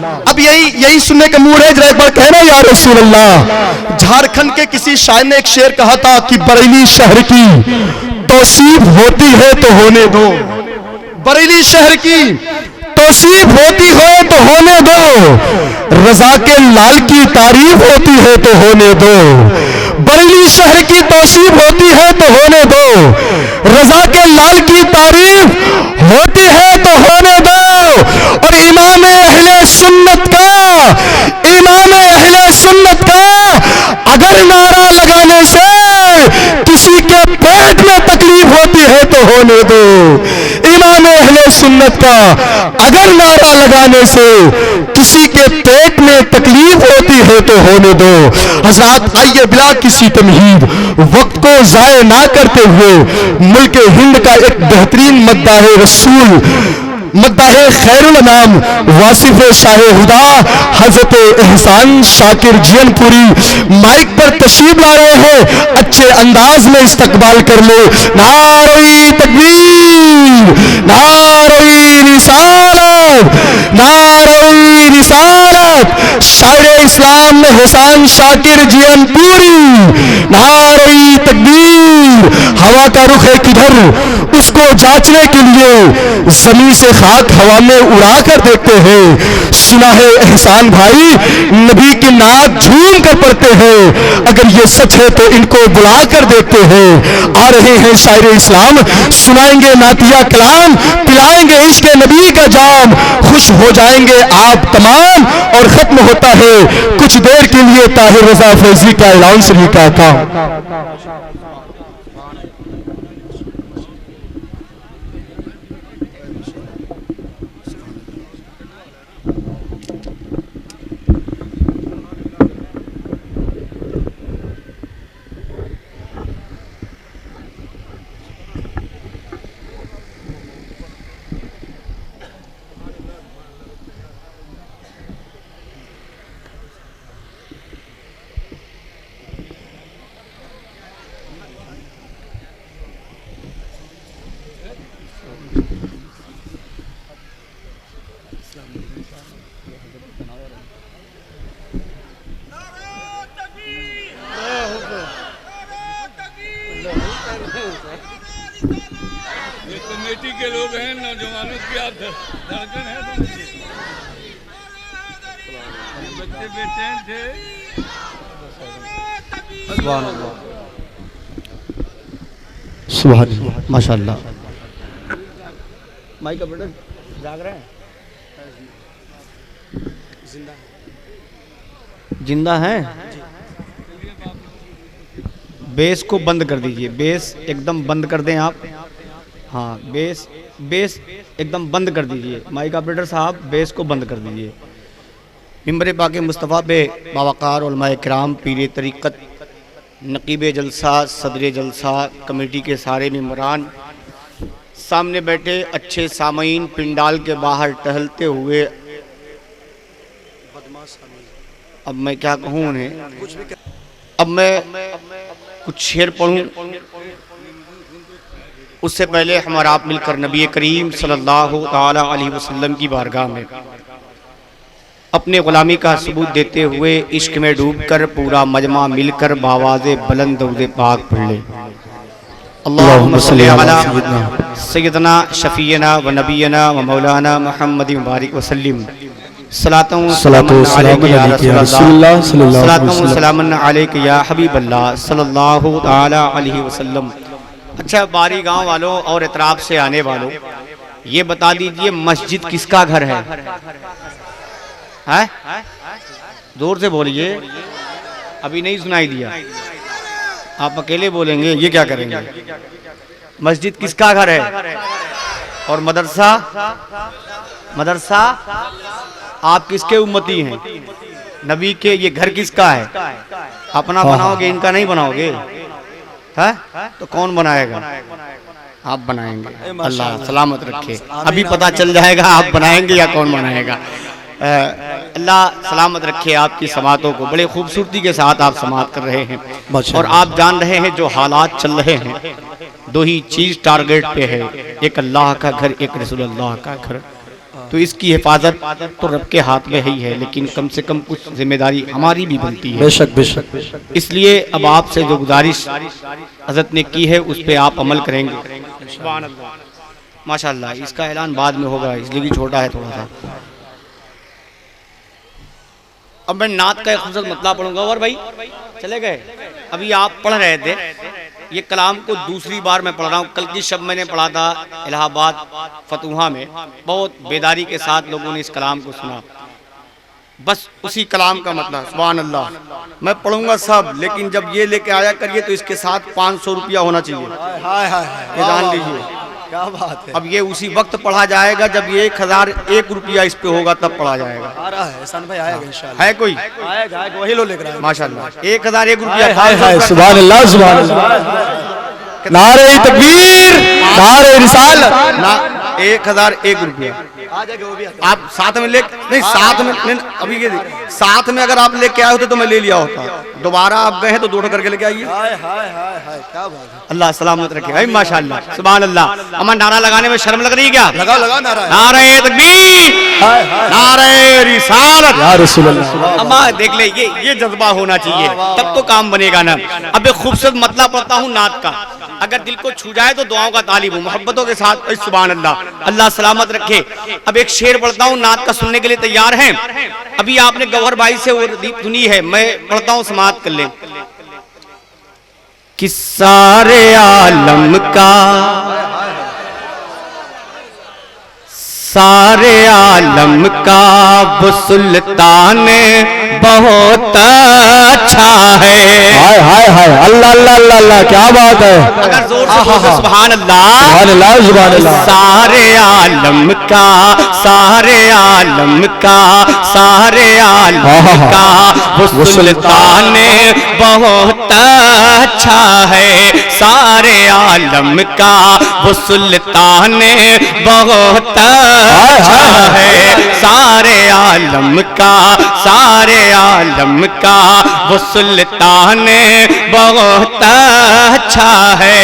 अब यही सुनने का मूड है, जरा एक बार कहना या रसूल अल्लाह। झारखंड के किसी शायर ने एक शेर कहा था कि बरेली शहर की तौसीफ होती है तो होने दो, बरेली शहर की तौसीफ होती है तो होने दो, रजा के लाल की तारीफ होती है तो होने दो, बरेली शहर की तौसीफ होती है तो होने दो, रजा के लाल की तारीफ होती है तो होने दो। और इमाम अहले सुन्नत का अगर नारा लगाने से किसी के पेट में तकलीफ होती है तो होने दो, इमाम अहले सुन्नत का अगर नारा लगाने से किसी के पेट में तकलीफ होती है तो होने दो। हज़रात आइए बिला किसी तमहीद वक्त को जाया ना करते हुए मुल्क हिंद का एक बेहतरीन मद्दाह रसूल, मद्दाह खैरुल अनाम वासिफ शाह हुदा हजरत एहसान शाकिर जियनपुरी माइक पर तशरीफ ला रहे हैं, अच्छे अंदाज में इस्तकबाल कर ले। नारे तकबीर, नारे रिसालत, नारे रिसालत, शायर इस्लाम एहसान शाकिर जियनपुरी, नारे तकबीर। हवा का रुख है किधर, उसको जांचने के लिए जमीन से खाक हवा में उड़ा कर देखते हैं। सुना है एहसान भाई नबी की नात झूम कर पढ़ते हैं, अगर ये सच है तो इनको बुला कर देखते हैं। आ रहे हैं शायर इस्लाम, सुनाएंगे नातिया कलाम, पिलाएंगे इश्क नबी का जाम, खुश हो जाएंगे आप तमाम। और खत्म होता है कुछ देर के लिए ताहिर रजा फैजी का ऐलान शरीफ का काम। ये कमेटी के लोग हैं, नौजवानों की आप धड़कन है, बच्चे बेचैन थे। सुभान अल्लाह, सुभान अल्लाह, माशाअल्लाह। माइक ऑपरेटर जाग रहे हैं, जिंदा हैं। बेस को बंद कर दीजिए, बेस एकदम बंद कर दें आप। हाँ, बेस एकदम बंद कर दीजिए। माइक ऑपरेटर साहब बेस को बंद कर दीजिए। मिंबर पाक मुस्तफ़ा पे बावकार उलमाए किराम, पीर तरीक़त, नकीब जलसा, सदर जलसा, कमेटी के सारे मेंबरान, सामने बैठे अच्छे सामीन, पिंडाल के बाहर टहलते हुए, अब मैं क्या कहूँ उन्हें, अब मैं कुछ शेर पढ़ूं उससे पहले हमारा आप मिलकर नबी करीम सल्लल्लाहु ताला अलैहि वसल्लम की बारगाह में अपने गुलामी का सबूत देते हुए इश्क में डूबकर पूरा मजमा मिलकर बावाज़े बुलंद दरूद पाक पढ़ ले। अल्लाहुम्मा सल्ली अला सय्यदना शफीना व नबीना व मौलाना मुहम्मद मुबारक वसल्लम। सलातुन सलामन अलैका या हबीबल्लाह सल्लल्लाहु ताला अलैहि वसल्लम। अच्छा, बारी गांव वालों और इतराब से आने वालों, ये बता दीजिए मस्जिद किसका घर है? जोर से बोलिए, अभी नहीं सुनाई दिया। आप अकेले बोलेंगे, ये क्या करेंगे? मस्जिद किसका घर है? और मदरसा आप किसके उम्मती हैं? नबी के। ये घर किसका है? अपना बनाओगे, इनका नहीं बनाओगे है? तो कौन बनाएगा? आप बनाएंगे। अल्लाह सलामत रखे। अभी पता चल जाएगा आप बनाएंगे या कौन बनाएगा। अल्लाह सलामत रखे आपकी समातों को। बड़े खूबसूरती के साथ आप समात कर रहे हैं और आप जान रहे हैं जो हालात चल रहे हैं, दो ही चीज टारगेट पे है, एक अल्लाह का घर, एक रसूलुल्लाह का घर। तो इसकी हिफाजत तो रब के हाथ में ही है, लेकिन कम से कम कुछ जिम्मेदारी हमारी भी बनती है। बेशक बेशक बेशक। इसलिए अब आपसे जो गुजारिश हजरत ने की है उस पर आप अमल करेंगे। सुभान अल्लाह, माशाअल्लाह। इसका ऐलान बाद में होगा इसलिए कि छोटा है थोड़ा सा। अब मैं नात का एक खूबसूरत मतला पढ़ूंगा। और भाई चले गए? अभी आप पढ़ रहे थे, ये कलाम को दूसरी बार मैं पढ़ रहा हूँ। कल की शब मैंने पढ़ा था इलाहाबाद फतूहा में, बहुत बेदारी के साथ लोगों ने इस कलाम को सुना। बस उसी कलाम का मतलब सुभान अल्लाह मैं पढ़ूंगा सब, लेकिन जब ये लेके आया करिए तो इसके साथ 500 रुपया होना चाहिए। हाय हाय, ये जान लीजिए, क्या बात है। अब ये उसी वक्त पढ़ा जाएगा जब ये 1001 रुपया इस पे होगा, तब पढ़ा जाएगा। आ रहा है एहसान भाई, आएगा इंशाल्लाह। है कोई? आएगा, वही लो लेकर आएगा माशाअल्लाह। 1001 रुपया। हाय हाय, सुभान अल्लाह सुभान अल्लाह। नारे तकबीर, नारे रिसालत। ना 1001 रुपया आ जाएगा वो भी। आप साथ में ले नहीं, साथ में नहीं, अभी ये साथ में अगर आप लेके आए होते तो मैं ले लिया होता। दोबारा आप गए हैं तो 2 करके लेके आइए। हाय हाय हाय हाय, क्या बात है। अल्लाह सलामत रखे भाई, माशाअल्लाह सुभान अल्लाह। अम्मा नारा लगाने में शर्म लग रही है क्या? लगाओ लगाओ नारा। नारे तकबीर, हाय हाय, नारे रिसालत। या रसूल अल्लाह। अम्मा देख ले, ये जज्बा होना चाहिए, तब तो काम बनेगा ना। अब एक खूबसूरत मतला पढ़ता हूँ नात का, अगर दिल को छू जाए तो दुआओं का तालिब हूँ, मोहब्बतों के साथ। सुभान अल्लाह, अल्लाह सलामत रखे। अब एक शेर पढ़ता हूँ, नात का सुनने के लिए तैयार हैं? अभी आपने गौहर भाई से वो दीप सुनी है, मैं पढ़ता हूँ, समात कर ले। कि सारे आलम का, सारे आलम का वो सुल्तान बहुत अच्छा है। हाय हाय हाय, अल्लाह अल्लाह अल्लाह अल्लाह, क्या बात है। अगर जोर से बोलो सुभान अल्लाह। सुभान अल्लाह सुभान अल्लाह। सारे आलम का, सारे आलम का, सारे आलम का वो सुल्तान बहुत अच्छा है। सारे आलम का वो सुल्तान बहुत अच्छा है। सारे आलम का, सारे आलम का वो सुल्तान बहुत अच्छा है।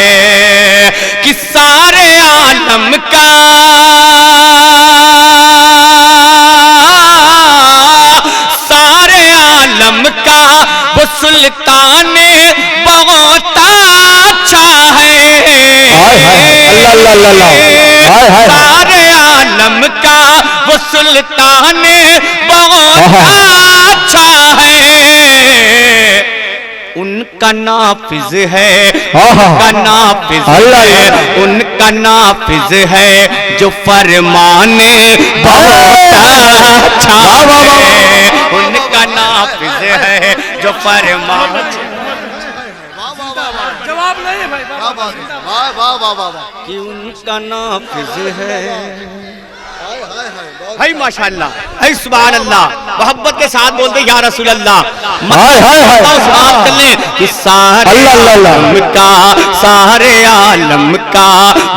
कि सारे आलम का, सारे आलम का वो सुल्तान बहुत अच्छा है। हाय हाय, अल्लाह अल्लाह अल्लाह, हाय हाय। सारे आलम का वो सुल्तान बहुत अच्छा है। उनका नाफिज है, उनका नाफिज है, उनका नाफिज है जो फरमाने बहुत अच्छा है। उनका नाफिज है जो फरमान। जवाब नहीं है भाई। वाह वाह वाह वाह वाह, कि उनका नाफिज है। हाय हाय हाय, भाई माशाअल्लाह, भाई सुभान अल्लाह। मोहब्बत के साथ बोलते या रसूल अल्लाह। हाय हाय हाय, समाप्त कर ले। कि सारे आलम का, सारे आलम का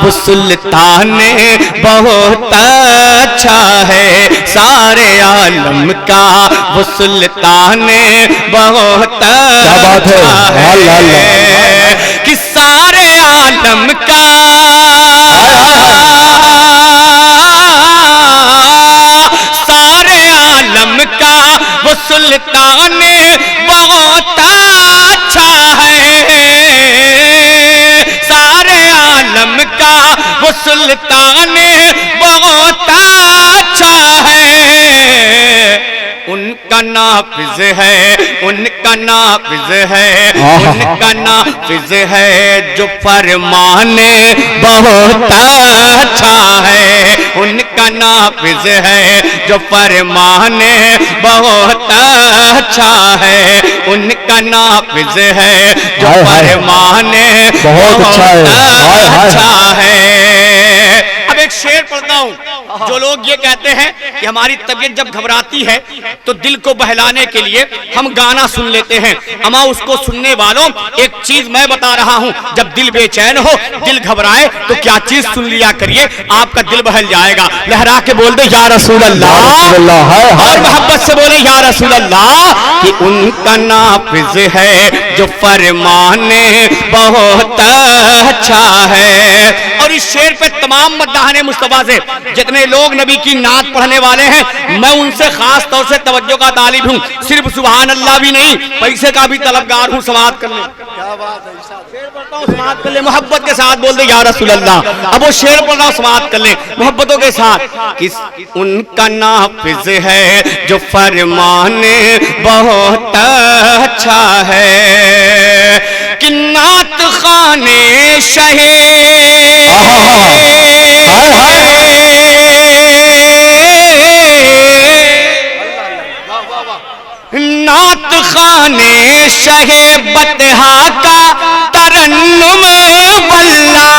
वो सुल्तान बहुत अच्छा है। सारे आलम का वो सुल्तान बहुत अच्छा है। कि सारे आलम का, सारे आलम का वो सुल्तान बहुत अच्छा है। सारे आलम का वो सुल्तान बहुत अच्छा है। उनका नाफिज है, उनका नाफिज है, उनका नाफिज है जो फरमाने बहुत अच्छा है। उनका नाफिज है जो फरमाने बहुत अच्छा है। उनका नाफिज है जो फरमाने बहुत अच्छा है। अब एक शेर पढ़ता हूँ। जो लोग ये कहते हैं कि हमारी तबीयत जब घबराती है तो दिल को बहलाने के लिए हम गाना सुन लेते हैं, अमा उसको सुनने वालों एक चीज मैं बता रहा हूँ, जब दिल बेचैन हो, दिल घबराए तो क्या चीज सुन लिया करिए, आपका दिल बहल जाएगा। लहरा के बोल दे या रसूल अल्लाह, और मोहब्बत से बोले या रसूल अल्लाह। कि उनका नाफिज है जो फरमाने बहुत अच्छा है। और इस शेर पे तमाम मद्दाहने मुस्तफा से जितने नए लोग नबी की नात पढ़ने वाले हैं, मैं उनसे खास तौर से तवज्जो का तालिब हूँ। सिर्फ सुभान अल्लाह भी नहीं, पैसे का भी तलबगार हूँ। समाअत कर ले, क्या बात है, शेर पढ़ता हूँ, समाअत कर ले, मोहब्बत के साथ बोल दे या रसूल अल्लाह। अब वो शेर पढ़ रहा हूँ, समाअत कर ले मोहब्बतों के साथ। किस उनका नाफिज है जो फरमाने बहुत अच्छा है, कि नात खाने शहे नात खाने शहे बतहा का तरन्नुम बल्ला,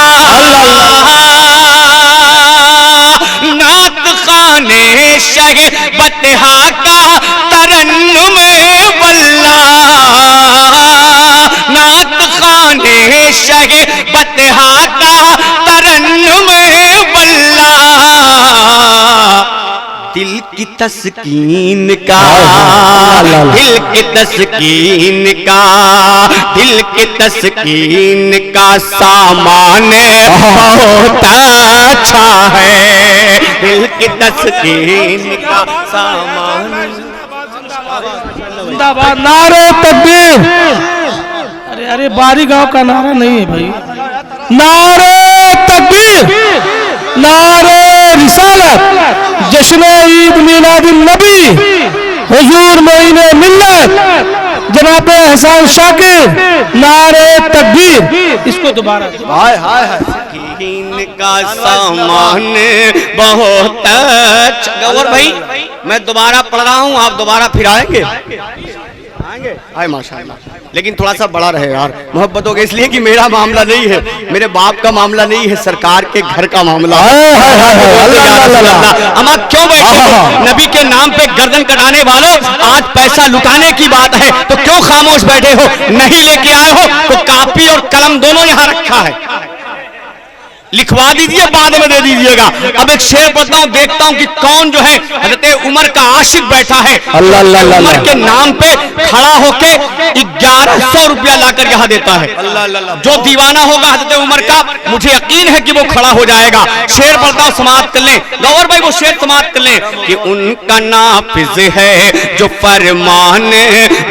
नात खाने शहे बतहा का तरन्नुम बल्ला, नात खाने शहे बतहा का तरन्नुम बल्ला, दिल की तस्कीन का, दिल की तस्कीन का, दिल की तस्कीन का सामान बहुत अच्छा है, दिल की तस्कीन का सामान। जिंदाबाद, नारे तकबीर। अरे अरे बारी गांव का नारा नहीं है भाई, नारे तकबीर, नारे रिसालत, जश्न ईद मिलादुन नबी, हुजूर महीने मिल्लत, जनाब एहसान शाकिर, नारे तकबीर। इसको दोबारा, हाय हाय हाय, का सामान बहुत अच्छा। गौर भाई मैं दोबारा पढ़ रहा हूँ, आप दोबारा फिर आएंगे? आए माशाअल्लाह, लेकिन थोड़ा सा बड़ा रहे यार, मोहब्बत हो गई, इसलिए कि मेरा मामला नहीं है, मेरे बाप का मामला नहीं है, सरकार के घर का मामला है। हम क्यों बैठे हो? नबी के नाम पे गर्दन कटाने वालों, आज पैसा लुटाने की बात है तो क्यों खामोश बैठे हो? नहीं लेके आए हो तो कापी और कलम दोनों यहाँ रखा है, लिखवा दीजिए, बाद में दे दीजिएगा। अब एक शेर पढ़ता हूँ, देखता हूँ कि कौन जो है हजरत उमर का आशिक बैठा है। उमर के नाम पे खड़ा होके 1100 रुपया लाकर यहाँ देता है। जो दीवाना होगा हजरत उमर का, मुझे यकीन है कि वो खड़ा हो जाएगा। शेर पढ़ता हूँ, समाअत कर ले गौर भाई, वो शेर समाअत कर ले कि उनका नाफिज है जो फरमान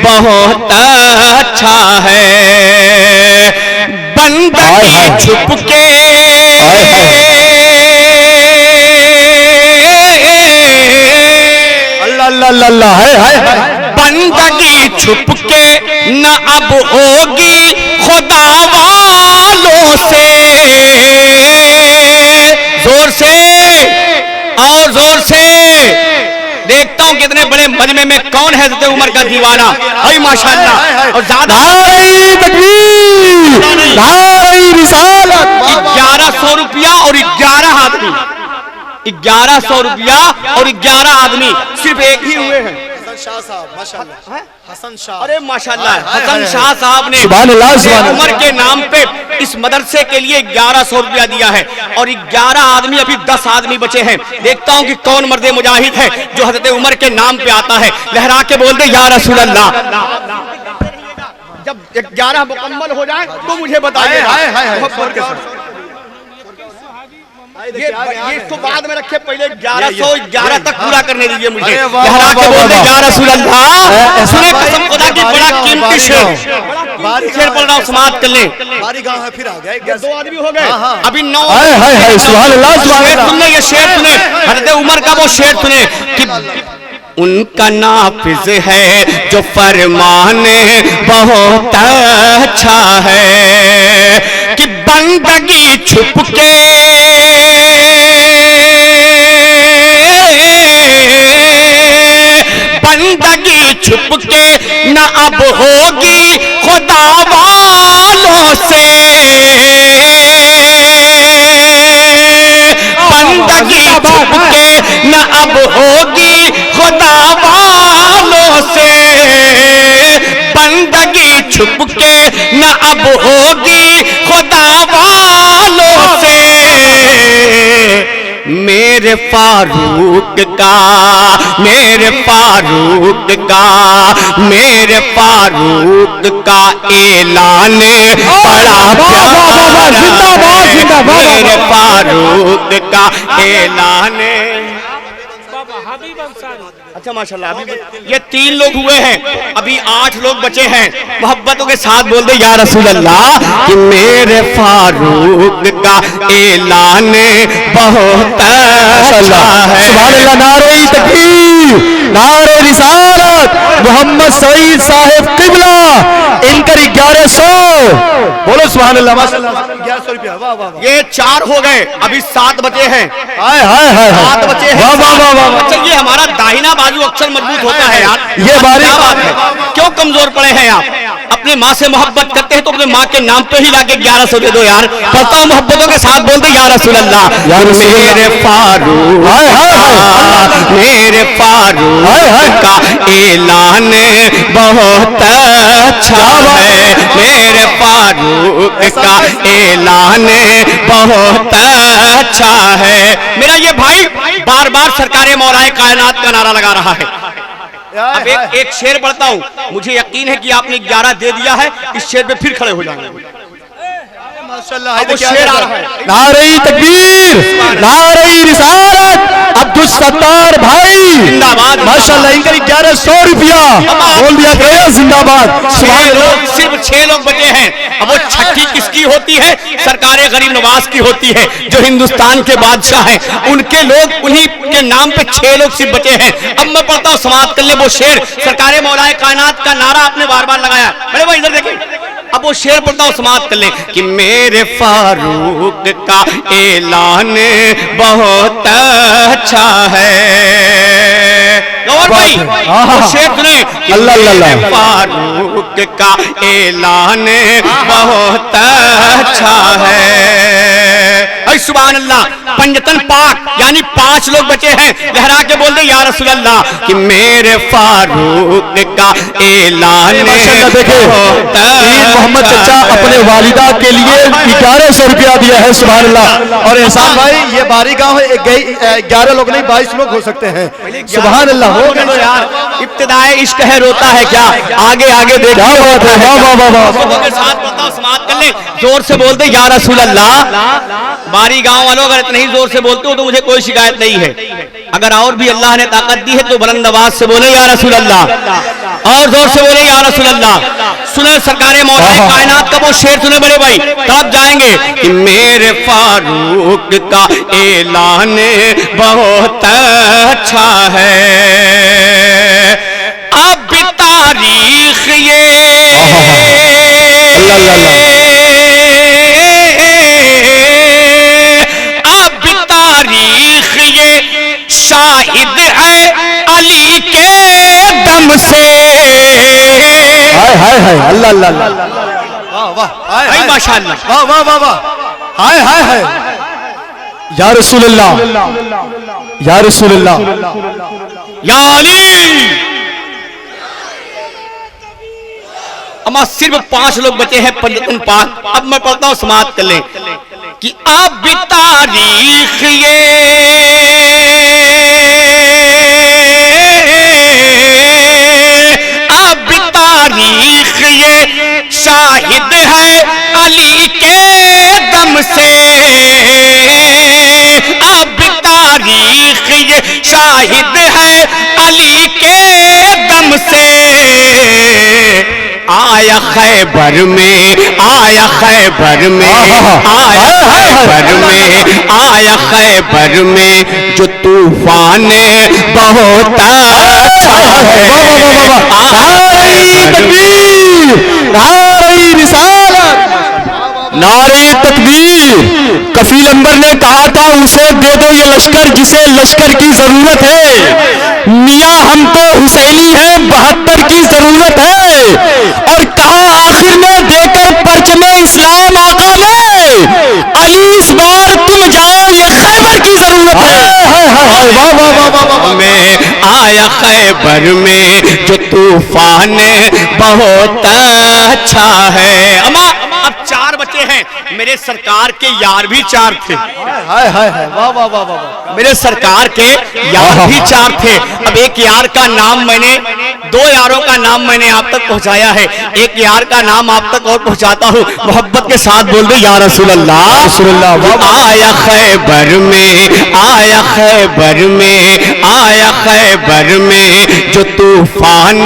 बहुत अच्छा है, बंदगी छुप के अल्लाह है, बंदगी छुप के न अब होगी खुदा वालों से, जोर से और जोर से। देखता हूँ कितने बड़े मजमे में कौन है हज़रत उमर का दीवाना। भाई माशाअल्लाह, और ज्यादा 1100 रुपया और 11 आदमी, 1100 रुपया और 11 आदमी, सिर्फ एक ही हुए हैं, शाह साहब, माशाअल्लाह, हसन शाह। अरे माशाअल्लाह, हसन शाह साहब ने उमर के नाम पे इस मदरसे के लिए 1100 रुपया दिया है, और 11 आदमी, अभी 10 आदमी बचे हैं। देखता हूँ कि कौन मर्द मुजाहिद है जो हजरत उमर के नाम पे आता है, लहरा के बोल दे या रसूल अल्लाह। जब 11 मुकम्मल हो जाए तो मुझे बताइए। ये इसको बाद में रखे, पहले 1111 तक पूरा करने दीजिए मुझे। लहरा के बोल दे या रसूल अल्लाह। सुने कसम खुदा की, बड़ा कीमती शेर पढ़ रहा हूँ, समाअत कर ले। बारी गांव है, फिर आ गए 2 आदमी हो गए, अभी 9। सुभान ये शेर सुने, हजरत उमर का वो शेर सुने कि उनका नाफिज है जो फरमान बहुत अच्छा है, कि बंदगी छुप के बंदगी छुप के न अब होगी खुदा वालों से, बंदगी छुप के न अब होगी खुदा वालों से, बंदगी छुप के न अब होगी खुदा वालों से। मेरे मेरे फारूक का, मेरे फारूक का, मेरे फारूक का ऐलान बड़ा प्यारा, मेरे फारूक का ऐलान। अच्छा माशाल्लाह, अभी ये 3 लोग हुए हैं, अभी 8 लोग बचे हैं। मोहब्बतों के साथ बोल दे या रसूल अल्लाह कि मेरे फारूक का ऐलान बहुत अच्छा है। सुभान अल्लाह, नारे तकबीर, नारे रिसालत, मोहम्मद सईद साहिब किबला, इनकर 1100, बोलो सुभान अल्लाह माशाल्लाह। 1100 रुपया, वाह वाह वाह। ये 4 हो गए, अभी 7 बचे हैं। हाय हाय हाय, 7 बचे हैं। वाह वाह वाह वाह। अच्छा, ये हमारा दाहिना बाजू अक्सर मजबूत होता है यार, ये बारी क्या बात है, क्यों कमजोर पड़े हैं आप? अपने माँ से मोहब्बत करते हैं तो अपने माँ के नाम पे ही लाके 1100 दे दो यार। पढ़ता हूँ, मोहब्बतों के साथ बोल दो या रसूल अल्लाह, मेरे फारूक, हाय हाय हाय, मेरे फारूक का ऐलान बहुत अच्छा है, मेरे फारूक का ऐलान बहुत अच्छा है। मेरा ये भाई बार बार सरकारे मौलाए कायनात का नारा लगा रहा है। अब एक शेर पढ़ता हूँ, मुझे यकीन है कि आपने 11 दे दिया है, इस शेर पे फिर खड़े हो जाएंगे। माशाल्लाह, अब वो शेर आ रहा है। नारे तकबीर, नारे रिसालत, अब्दुल सत्तार भाई जिंदाबाद, माशाल्लाह, इनका 1100 रुपया बोल दिया गया, जिंदाबाद। 6 लोग, सिर्फ 6 लोग बचे हैं। अब वो छठी किसकी होती है? सरकारे गरीब नवाज की होती है, जो हिंदुस्तान के बादशाह हैं, उनके लोग, उन्हीं के नाम पे 6 लोग सिर्फ बचे हैं। अब मैं पढ़ता हूँ, समाप्त कर ले वो शेर, सरकारे मौलाए कायनात का नारा आपने बार बार लगाया। बड़े भाई इधर देखें, अब वो शेर पढ़ता हूँ, समाप्त कर ले कि मेरे फारूक का ऐलान बहुत अच्छा है। गौर भाई वो शेर सुने, अल्लाह अल्लाह, फारूक का ऐलान बहुत अच्छा है। सुभान अल्लाह, पंजतन पाक, यानी 5 लोग बचे हैं, लहरा के बोल दे या रसूल अल्लाह कि मेरे फारूक का ऐलान। देखे मोहम्मद चचा अपने वालिदा के लिए 1100 रुपया दिया है, सुभान अल्लाह। और एहसान भाई, ये बारी गांव है, 11 लोग नहीं 22 लोग हो सकते हैं, सुभान अल्लाह। हो गए यार, इब्तिदाए इश्क है, रोता है क्या, आगे आगे देख। क्या बात है, वाह वाह वाह वाह। के साथ बताओ, समाप्त कर ले, जोर से बोल दे या रसूल अल्लाह। बारी गांव वालों, अगर इतना ही जोर से बोलते हो तो मुझे कोई शिकायत नहीं है। अगर और भी अल्लाह ने ताकत दी है तो बुलंद आवाज से बोले या रसूल अल्लाह, और जोर से बोले या रसूल अल्लाह। सुने सरकारे मौलाए कायनात का वो शेर सुने बड़े भाई, तब जाएंगे कि मेरे फारूक का ऐलान बहुत अच्छा है। अब तारीख ये अब तारीख ये शाहिद है अली के दम से। हाय हाय हाय, अल्लाह अल्लाह, वाह वाह, हाय भाई हाय, माशाअल्लाह, वाह वाह वाह वाह, हाय हाय हाय। या रसूल अल्लाह, या रसूल अल्लाह, या अली। अमा सिर्फ 5 लोग बचे हैं, पंजतन पाक। अब मैं पढ़ता हूं, समाप्त कर ले कि अब तारीख ये अब तारीख ये शाहिद है अली के दम से। अब तारीख ये शाहिद है अली के दम से। आया खैबर में, आया खैबर में, आया खैबर में, आया खैबर में जो तूफान बहुत अच्छा है। नारे तकबीर। कफील अंबर ने कहा था उसे दे दो ये लश्कर जिसे लश्कर की जरूरत है। मियां हम तो हुसैनी हैं, 72 की जरूरत है। और कहा आखिर में देकर परचमे इस्लाम आका में, अली इस बार तुम जाओ ये खैबर की जरूरत है। वाह वाह वाह वाह। में आया खैबर में जो तूफान बहुत अच्छा है। अम्मा अब 4 बचे हैं मेरे सरकार के यार भी 4 थे। हाय हाय हाय वाह वाह वाह वाह। मेरे सरकार के यार भी 4 थे। अब एक यार का नाम मैंने, 2 यारों का नाम मैंने आप तक पहुंचाया है, एक यार का नाम आप तक और पहुंचाता हूं। मोहब्बत के साथ बोल दो या रसूल अल्लाह। आया खैबर में, आया खैबर में, आया खैबर में जो तूफान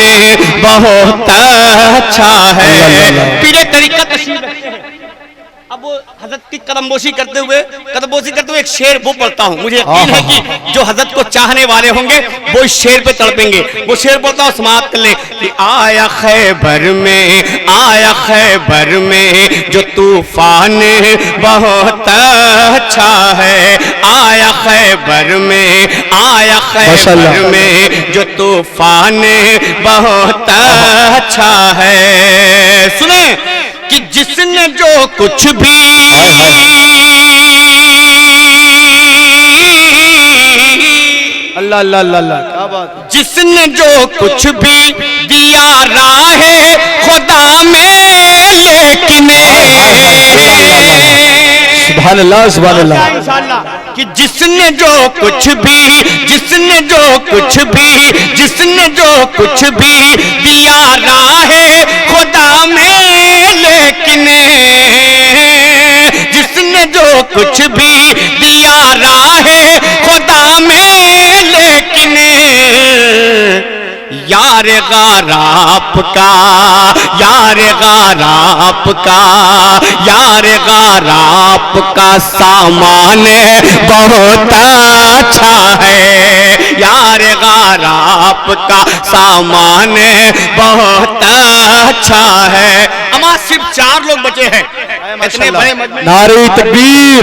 बहुत अच्छा है। पीरे तरीका तशरीफ रखते हैं। अब वो हजरत की कदमबोशी करते हुए एक शेर वो पढ़ता हूँ। मुझे यकीन है कि जो हजरत को चाहने वाले होंगे वो इस शेर पे तड़पेंगे। वो शेर पढ़ता हूँ, समाप्त कर ले कि आया खैबर में, आया खैबर में जो तूफान बहुत अच्छा है। आया खैबर में, आया खैबर में जो तूफान बहुत अच्छा है। सुने कि जिसने जो कुछ भी अल्लाह अल्लाह अल्लाह क्या बात है। जिसने जो कुछ भी दिया राहे खुदा में, लेकिन सुभान अल्लाह सुभान अल्लाह। कि जिसने जो कुछ भी, जिसने जो कुछ भी, जिसने जो कुछ भी दिया राहे खुदा में, लेकिन जिसने जो कुछ भी दिया राहे खुदा में, लेकिन यार गाराप का, यार गाराप का, यार गाराप का सामान बहुत अच्छा है। यार गाराप का सामान बहुत अच्छा है। अमा सिर्फ 4 लोग बचे हैं इतने बड़े मजमे। नारे तकबीर,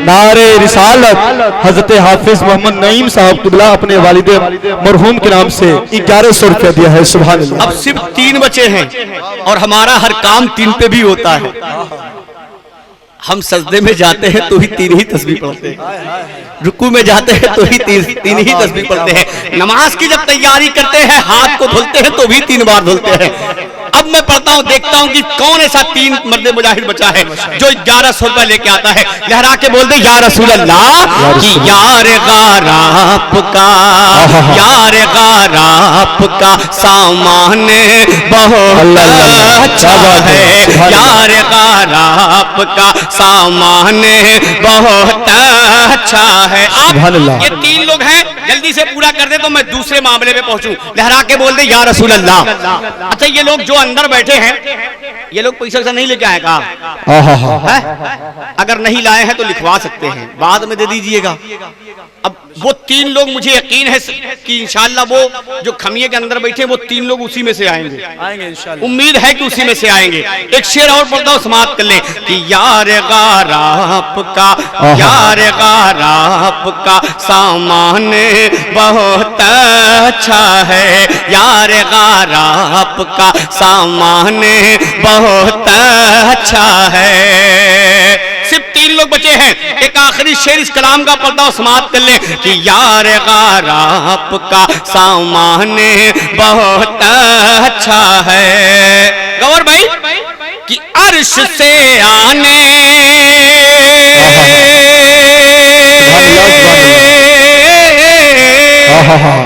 नारे रिसालत। हजरत हाफिज मोहम्मद नईम साहब किबला अपने वालिदे मरहूम के नाम से 1100 रुपया दिया है। सुभान अल्लाह। अब सिर्फ 3 बचे हैं और हमारा हर काम 3 पे भी होता है। हम सजदे में जाते हैं तो ही 3 ही तस्बीह पढ़ते हैं, रुकू में जाते हैं तो ही 3 ही तस्बीह पढ़ते हैं, नमाज की जब तैयारी करते हैं हाथ को धुलते हैं तो भी 3 बार धुलते हैं। अब मैं पढ़ता हूँ, देखता हूँ कि कौन ऐसा 3 मर्द मुजाहिद बचा है जो 1100 रुपया लेके आता है। लहरा के बोल दे या रसूल अल्लाह। कि यार गाराप का, यार गाराप का सामान बहुत अच्छा है। यार गाराप का सामान बहुत अच्छा है। आप ये 3 लोग हैं, जल्दी से पूरा कर दे तो मैं दूसरे मामले में पहुंचूं। लहरा के बोल दे या रसूल अल्लाह। अच्छा ये लोग जो अंदर बैठे हैं, ये लोग पैसा नहीं लेके आए का? अगर नहीं लाए हैं तो लिखवा सकते हैं, बाद में दे दीजिएगा। अब वो 3 लोग मुझे यकीन है कि इंशाअल्लाह वो जो खमिये के अंदर बैठे वो 3 लोग उसी में से आएंगे इंशाअल्लाह। उम्मीद है कि उसी में से आएंगे। एक शेर और पढ़ता हूँ, समाप्त कर ले कि यार गाराप का, यार गाराप का सामान बहुत अच्छा है। यार गाराप का सामान बहुत अच्छा है। सिर्फ 3 लोग बचे हैं। एक आखिरी शेर इस कलाम का पढ़ता हूं, समाप्त कर ले कि यार गाराप का सामान बहुत अच्छा है। गौर भाई कि अर्श से आने,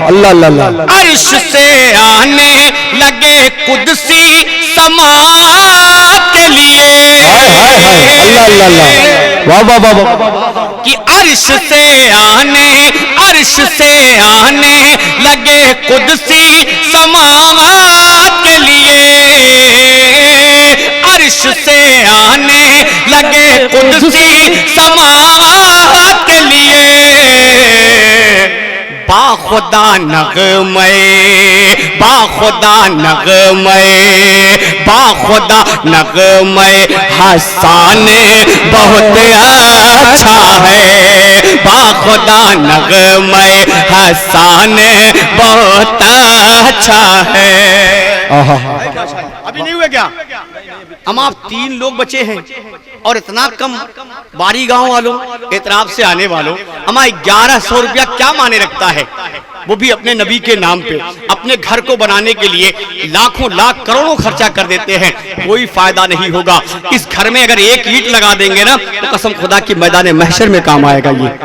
अल्लाह अल्लाह। अर्श से आने लगे कुदसी समा के लिए। अल्लाह अल्लाह वाह वाह वाह। कि अर्श से आने, अर्श से आने लगे कुदसी समात के लिए। अर्श से आने लगे कुदसी समात के लिए। बाखुदा नगमय, बाखुदा नगमय, बाखुदा नगमय हसन बहुत अच्छा है। बाखुदा नगमय हसन बहुत अच्छा है। अभी नहीं हुआ क्या? हम आप 3 लोग बचे हैं और इतना कम बारी गांव वालों, इतराफ से आने वालों, हमारा 1100 रुपया क्या माने रखता है? वो भी अपने नबी के नाम पे। अपने घर को बनाने के लिए लाखों लाख करोड़ों खर्चा कर देते हैं, कोई फायदा नहीं होगा। इस घर में अगर एक ईंट लगा देंगे ना तो कसम खुदा की मैदान महशर में काम आएगा, ये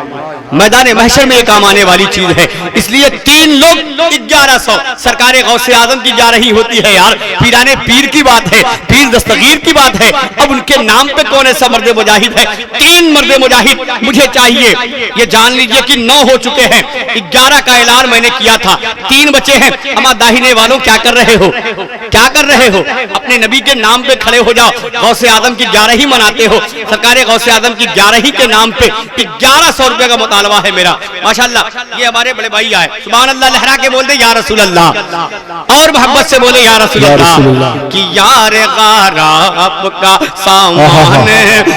मैदान महशर में काम आने वाली चीज है। इसलिए 3 लोग 1100 सरकारे गौसे आजम की जा रही होती है यार, पीराने पीर की बात है, पीर दस्तगीर की बात है। अब उनके नाम पे कौन ऐसा मर्द मुजाहिद है? 3 मर्द मुजाहिद मुझे चाहिए। ये जान लीजिए कि 9 हो चुके हैं, 11 का ऐलान मैंने किया था, 3 बचे हैं। अमा दाहिने वालों क्या कर रहे हो, क्या कर रहे हो? अपने नबी के नाम पे खड़े हो जाओ। गौसे आजम की 11 ही मनाते हो, सरकारे गौसे आजम की 11 ही के नाम पे 1100 रुपए का मुतालबा है मेरा। माशाल्लाह ये हमारे बड़े भाई आए, सुभान अल्लाह लहरा के बोल दे या रसूल अल्लाह, और मोहब्बत से बोले या रसूल अल्लाह। कि यार गारा आपका सामान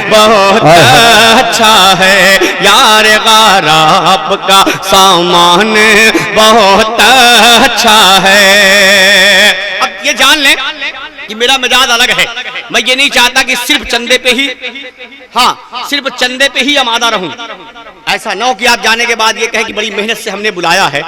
बहुत अच्छा है, यार गारा आपका सामान बहुत अच्छा है। अब ये जान लें कि मेरा मिजाज अलग है। मैं ये नहीं चाहता कि सिर्फ चंदे पे ही, हाँ सिर्फ चंदे पे ही आमादा रहूं। ऐसा ना हो कि आप जाने के बाद ये कहें कि बड़ी मेहनत से हमने बुलाया है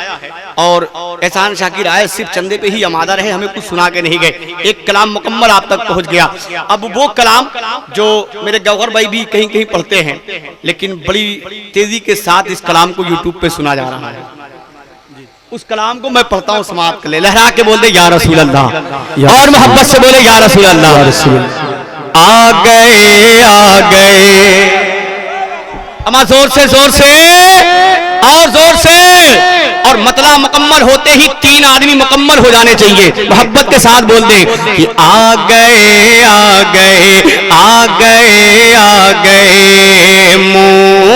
और एहसान शाकिर आए सिर्फ चंदे पे ही आमादा रहे, हमें कुछ सुना के नहीं गए। एक कलाम मुकम्मल आप तक पहुंच गया। अब वो कलाम जो मेरे गौहर भाई भी कहीं कहीं पढ़ते हैं, लेकिन बड़ी तेजी के साथ इस कलाम को यूट्यूब पे सुना जा रहा है। उस कलाम को मैं पढ़ता हूँ, समाप्त कर ले। लहरा के बोल दे या रसूल अल्लाह, और मोहब्बत से बोले या रसूल अल्लाह। आ गए अमा जोर से और जोर से। और मतला मुकम्मल होते ही 3 आदमी मुकम्मल हो जाने चाहिए। मोहब्बत के साथ बोल दे कि आ गए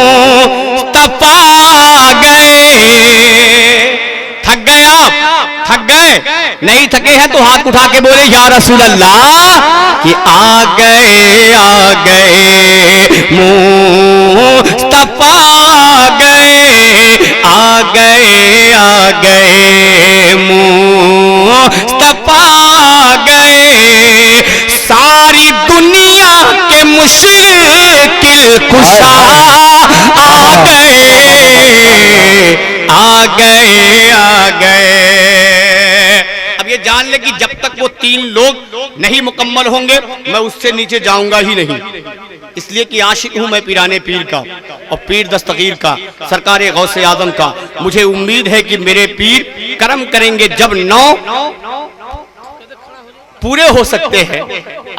मुस्तफा गए। थक गए आप, थक गए? नहीं थके हैं तो हाथ उठा के बोले या रसूल अल्लाह। कि आ गए मुस्तफा गए, आ गए मुस्तफा गए। सारी दुनिया के मुश्किल कुशा आ गए। अब ये जान ले कि जब तक वो 3 लोग नहीं मुकम्मल होंगे मैं उससे नीचे जाऊंगा ही नहीं। इसलिए कि आशिक हूं मैं पीराने पीर का और पीर दस्तगीर का, सरकारे गौसे आजम का। मुझे उम्मीद है कि मेरे पीर करम करेंगे। जब 9 पूरे हो सकते हैं,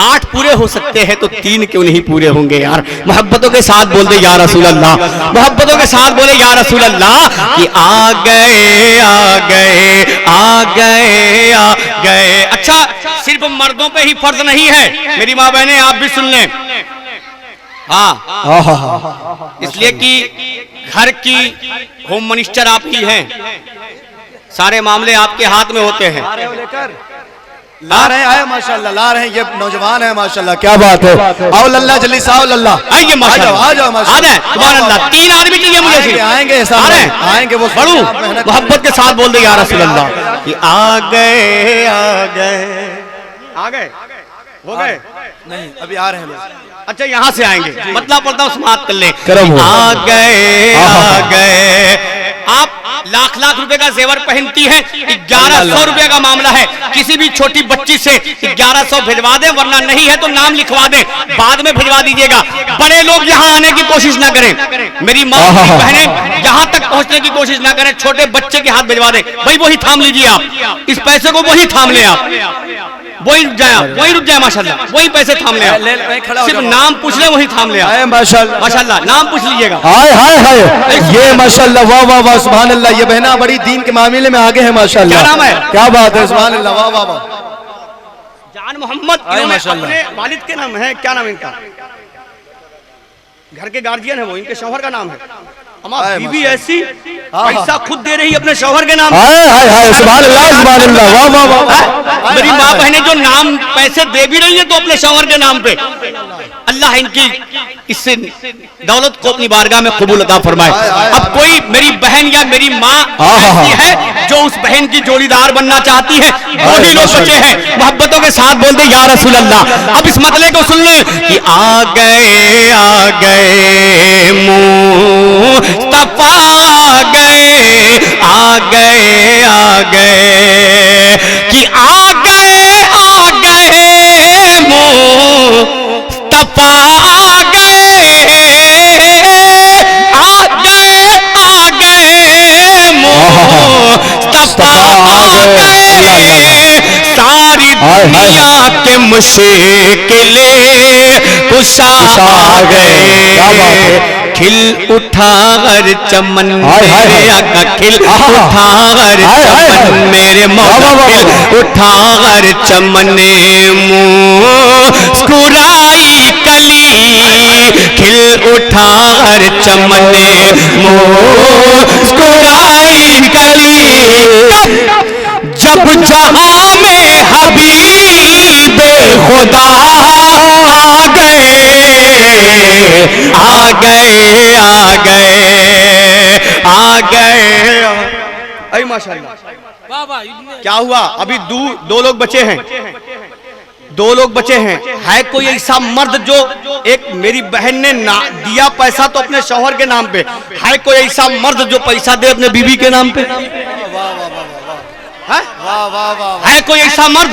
8 पूरे हो सकते हैं, तो 3 क्यों नहीं पूरे होंगे यार? मोहब्बतों के साथ बोल दे या रसूल अल्लाह, मोहब्बतों के साथ बोले या रसूल अल्लाह। कि आ गए। अच्छा सिर्फ मर्दों पे ही फर्ज नहीं है, मेरी माँ बहनें आप भी सुन लें। हाँ, इसलिए कि घर की होम मिनिस्टर आप ही हैं, सारे मामले आपके हाथ में होते हैं। ला रहे हैं माशाल्लाह, ला रहे हैं। ये नौजवान है माशाल्लाह, क्या बात है। आओ लल्ला जल्दी से आओ लल्ला, आइए माशाल्लाह, आ जाओ माशाल्लाह, सुभान अल्लाह। 3 आदमी चाहिए मुझे, आएंगे वो बड़ू मोहब्बत के साथ बोल दे या रसूल अल्लाह। कि आ गए हो गए नहीं, अभी आ रहे हैं लोग। अच्छा यहाँ से आएंगे, मतलब पढ़ता हूँ समाप्त कर ले। आ गए। आप लाख रुपए का जेवर पहनती हैं, 1100 रुपए का मामला है। किसी भी छोटी बच्ची से 1100 भिजवा दें, वरना नहीं है तो नाम लिखवा दें, बाद में भिजवा दीजिएगा। बड़े लोग यहाँ आने की कोशिश ना करें, मेरी माँ बहनें यहाँ तक पहुँचने की कोशिश ना करें। छोटे बच्चे के हाथ भिजवा दें, भाई वही थाम लीजिए आप, इस पैसे को वही थाम ले आप, वही रुक जाए माशाल्लाह, वही पैसे थाम ले आप। सिर्फ नाम पूछ ले, वही थाम ले आप। माशाल्लाह नाम पूछ लीजिएगा। हाय हाय हाय, ये माशाल्लाह, वाह वाह वाह, सुभान अल्लाह। ये बहना बड़ी दीन के मामले में आगे है माशाल्लाह। क्या नाम है? क्या बात है, सुभान अल्लाह, वाह वाह वाह। जान मोहम्मद अपने वालिद के नाम है, क्या नाम है इनका? घर के गार्जियन है वो, इनके शौहर का नाम है। हमारी बीवी ऐसी पैसा खुद दे रही अपने शौहर के नाम। हाय हाय हाय, सुभान अल्लाह, सुभान अल्लाह, वाह वाह वाह। मेरी माँ बहनें जो नाम पैसे दे भी रही है तो अपने शौहर के नाम पे। अल्लाह इनकी इससे दौलत को अपनी बारगाह में कबूल अता फरमाए। अब कोई मेरी बहन या मेरी माँ ऐसी है जो उस बहन की जोड़ीदार बनना चाहती है, वही लोग बचे हैं। मोहब्बतों के साथ बोल दे या रसूल अल्लाह। अब इस मतले को सुन ले कि आ गए मुस्तफा गए, आ गए कि आ गए मुस्तफा आ गए मुस्तफा आ गए सारी दुनिया के मुश्किलें कुशा आ गए खिल उठा हर चमन मेरे आका खिल उठा हर चमन मेरे मौला खिल उठा हर चमन मुस्कुराई कली खिल उठा हर चमन मुस्कुराई कली जब जहां में हबीब खुदा आ गए आ गए आ गए आ गए। अरे माशाल्लाह क्या हुआ? अभी दो लोग बचे हैं, दो लोग बचे हैं। है कोई ऐसा मर्द जो एक मेरी बहन ने ना दिया पैसा तो अपने शौहर के नाम पे, है कोई ऐसा मर्द जो पैसा दे अपने बीवी के नाम पे? है कोई ऐसा मर्द?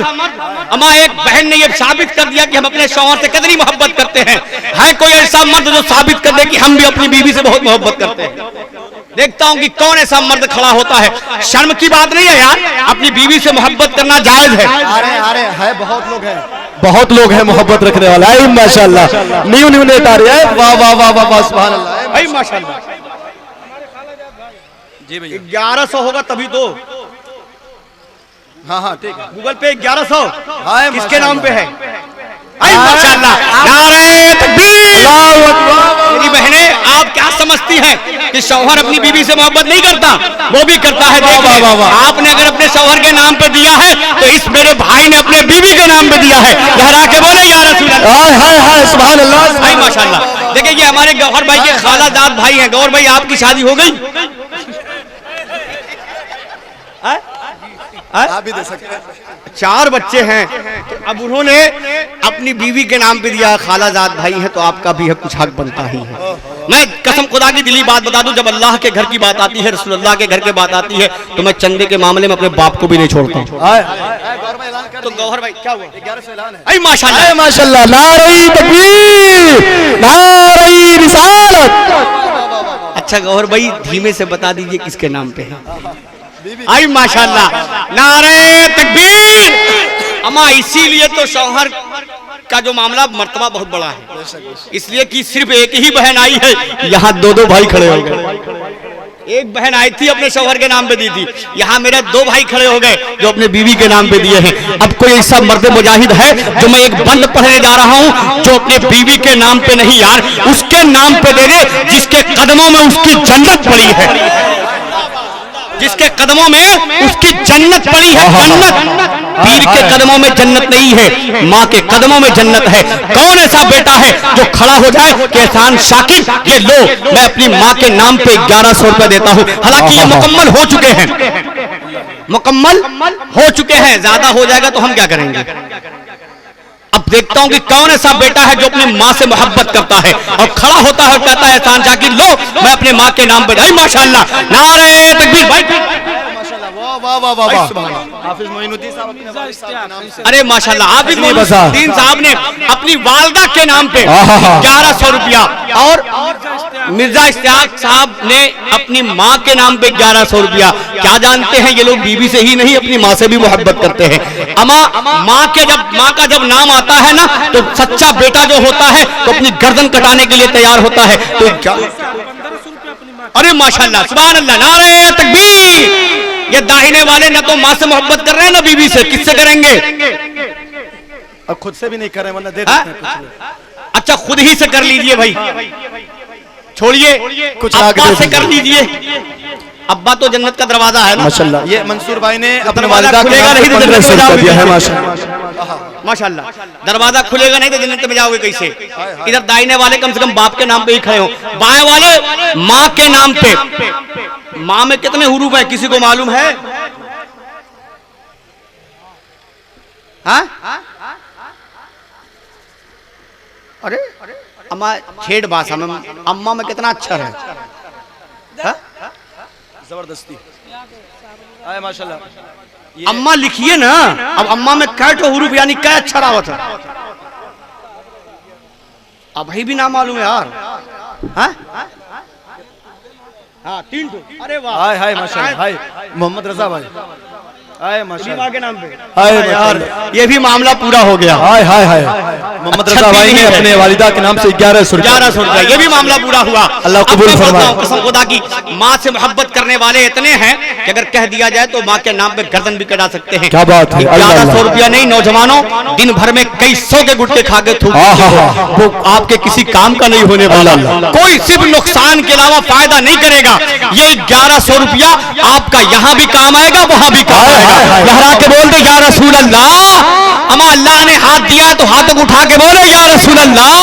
अमा एक बहन ने ये साबित कर दिया कि हम अपने शौहर से कितनी मोहब्बत करते हैं। है कोई ऐसा मर्द जो साबित कर दे कि हम भी अपनी बीवी से बहुत मोहब्बत करते हैं? देखता हूं कि कौन ऐसा मर्द खड़ा होता है। शर्म की बात नहीं है यार, अपनी बीवी से मोहब्बत करना जायज है। अरे है बहुत लोग हैं, बहुत लोग हैं मोहब्बत रखने वाला है माशाल्लाह। न्यू नेता आ रही है, वाह वाह वाह वाह वाह सुभान अल्लाह भाई माशाल्लाह। जी भैया 1100 होगा तभी तो। हाँ ठीक है, गूगल पे 1100 किसके नाम पे है? माशाल्लाह, नारे तकबीर। अल्लाहू अकबर। मेरी बहनें आप क्या समझती हैं कि शौहर अपनी बीवी से मोहब्बत नहीं करता? वो भी करता है। आपने अगर अपने शौहर के नाम पे दिया है तो इस मेरे भाई ने अपने बीवी के नाम पे दिया है। लहरा के बोले या रसूल अल्लाह। हाय सुभान अल्लाह भाई माशाल्लाह। देखिए ये हमारे गौहर भाई के खालाजाद भाई हैं। गौहर भाई आपकी शादी हो गई? आप भी दे सकते हैं। 4 बच्चे हैं तो अब उन्होंने अपनी बीवी के नाम पे दिया। खालाजाद भाई हैं तो आपका भी कुछ हक बनता ही है। मैं कसम खुदा की दिली बात बता दूं, जब अल्लाह के घर की बात आती है, रसूलुल्लाह के घर की बात आती है तो मैं चंदे के मामले में अपने बाप को भी नहीं छोड़ता हूं। तो गौहर भाई क्या हुआ? 1100 ऐलान है। अरे माशाल्लाह माशाल्लाह, नारे तकबीर, नारे रिसालत। अच्छा गौहर भाई धीमे से बता दीजिए किसके नाम पे है? आई माशाल्लाह, नारे तकबीर। अमा इसीलिए तो शौहर का जो मामला मर्तबा बहुत बड़ा है, इसलिए कि सिर्फ एक ही बहन आई है, यहाँ 2 भाई खड़े हो गए। एक बहन आई थी अपने शौहर के नाम पे दी थी, यहाँ मेरे 2 भाई खड़े हो गए जो अपने बीवी के नाम पे दिए हैं। अब कोई ऐसा मर्द मुजाहिद है जो मैं एक बंद पढ़ने जा रहा हूँ जो अपने बीवी के नाम पे नहीं यार उसके नाम पे दे दे जिसके कदमों में उसकी जन्नत पड़ी है, जिसके कदमों में उसकी जन्नत पड़ी है। जन्नत पीर के कदमों में जन्नत नहीं है, माँ के कदमों में जन्नत है। कौन ऐसा बेटा है जो खड़ा हो जाए कि एहसान शाकिर ये लो मैं अपनी माँ के नाम पे 1100 रुपए देता हूँ। हालांकि ये मुकम्मल हो चुके हैं, मुकम्मल हो चुके हैं। ज्यादा हो जाएगा तो हम क्या करेंगे? अब देखता हूं कि कौन ऐसा बेटा है जो अपनी माँ से मोहब्बत करता है और खड़ा होता है और कहता है एहसान शाकिर लो मैं अपने माँ के नाम पे। माशाल्लाह, नारे तकबीर भाई। वाह वाह वाह वाह। हाफिज मोइनुद्दीन साहब अपने वालिद साहब के नाम से। अरे माशाल्लाह, हाफिज मोइनुद्दीन साहब ने अपनी वालदा के नाम पे 1100 रुपया और मिर्जा इश्तियाक साहब ने अपनी माँ के नाम पे 1100 रुपया। क्या जानते हैं ये लोग बीवी से ही नहीं अपनी माँ से भी मोहब्बत करते हैं। अमा माँ का जब नाम आता है ना तो सच्चा बेटा जो होता है तो अपनी गर्दन कटाने के लिए तैयार होता है। तो अरे माशाल्लाह, सुभान अल्लाह, नारे तकबीर। ये दाहिने वाले ना तो माँ से मोहब्बत कर रहे हैं ना बीवी से, किससे करेंगे? अब खुद से भी नहीं कर रहे वरना दे देते हैं कुछ। अच्छा खुद ही से कर लीजिए भाई, छोड़िए कुछ अब्बा से कर लीजिए। अब्बा तो जन्नत का दरवाजा है ना माशाल्लाह। ये मंसूर भाई ने अपने वालिदा खुलेगा नहीं तो जन्नत में जाओगे है माशाल्लाह। दरवाजा खुलेगा नहीं तो जन्नत में जाओगे कैसे? इधर दाहिने वाले कम से कम बाप के नाम पे ही खड़े हो, बाएं वाले माँ के नाम पे। माँ में कितने हुरूफ है किसी को मालूम है? हाँ? अरे अम्मा छेड़ भाषा में अम्मा में कितना अक्षर है? जबरदस्ती आए माशाल्लाह। अम्मा लिखिए ना, अब अम्मा में कै ठो हुरूफ यानी कै अक्षर आवत है, अब भाई भी ना मालूम है यार। हाँ हाँ 3 ठो, अरे वाह, हाय हाय माशाल्लाह, हाय मोहम्मद रजा भाई, हाय माशाल्लाह के नाम पे, हाय यार ये भी मामला पूरा हो गया। हाय हाय हाय मोहम्मद रजा भाई ने अपने वालिदा के नाम से 1100 रुपया, ये भी मामला पूरा हुआ। अल्लाह कबूल फरमाए। कसम खुदा की, माँ से मोहब्बत करने वाले इतने हैं कि अगर कह दिया जाए तो माँ के नाम पे गर्दन भी कटा सकते हैं। क्या बात है, 1100 रुपया नहीं नौजवानों, दिन भर में कई 100 के गुटके खा के थूक वो आपके किसी काम का नहीं होने वाला, कोई सिर्फ नुकसान के अलावा फायदा नहीं करेगा। ये 1100 रुपया आपका यहाँ भी काम आएगा, वहां भी काम आएगा। लहरा के बोल दे या रसूल अल्लाह। अमा अल्लाह ने हाथ दिया तो हाथ उठा के बोले या रसूल अल्लाह।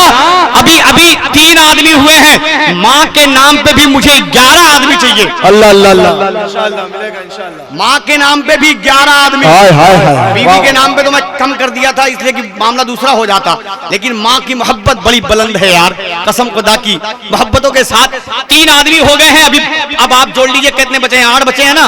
अभी अभी 3 आदमी हुए हैं, माँ के नाम पे भी मुझे 11 आदमी चाहिए। अल्लाह अल्लाह अल्लाह, इंशाअल्लाह मिलेगा इंशाअल्लाह। माँ के नाम पे भी 11 आदमी, हाय हाय हाय। बीवी के नाम पे तो मैं कम कर दिया था इसलिए कि मामला दूसरा हो जाता, लेकिन माँ की मोहब्बत बड़ी बुलंद है यार, कसम खुदा की। मोहब्बतों के साथ 3 आदमी हो गए हैं अभी, अब आप जोड़ लीजिए कितने बचे हैं, 8 बचे हैं ना।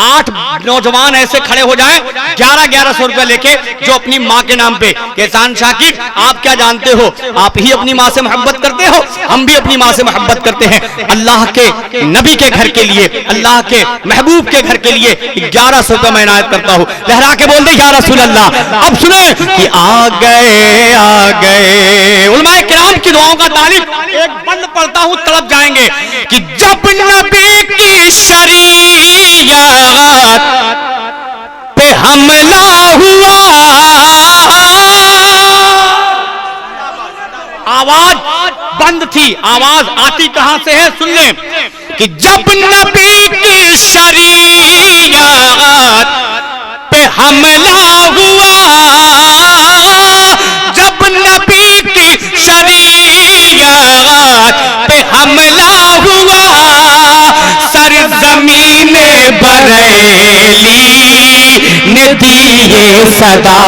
8 नौजवान ऐसे खड़े हो जाएं 1100 रुपया लेके, जो अपनी माँ के नाम पे। एहसान शाकिर, आप क्या जानते हो, आप ही अपनी माँ से मोहब्बत करते हो, हम भी अपनी माँ से मोहब्बत करते हैं। अल्लाह के नबी के घर के लिए, अल्लाह के महबूब के घर के लिए 1100 रुपया मैं इनायत करता हूँ। लहरा के बोल दे या रसूल अल्लाह। अब सुने कि आ गए उलमाए किराम की दुआओं का तारीफ एक बंद पढ़ता हूँ, तड़प जाएंगे कि जब नबी की शरीयत पे हमला हुआ, आवाज बंद थी, आवाज आती कहां से है सुन ले कि जब नबी की शरीयत पे हमला हुआ, जब नबी की शरीयत पे हमला हुआ, सरज़मीन बरेली ने दी ये सदा।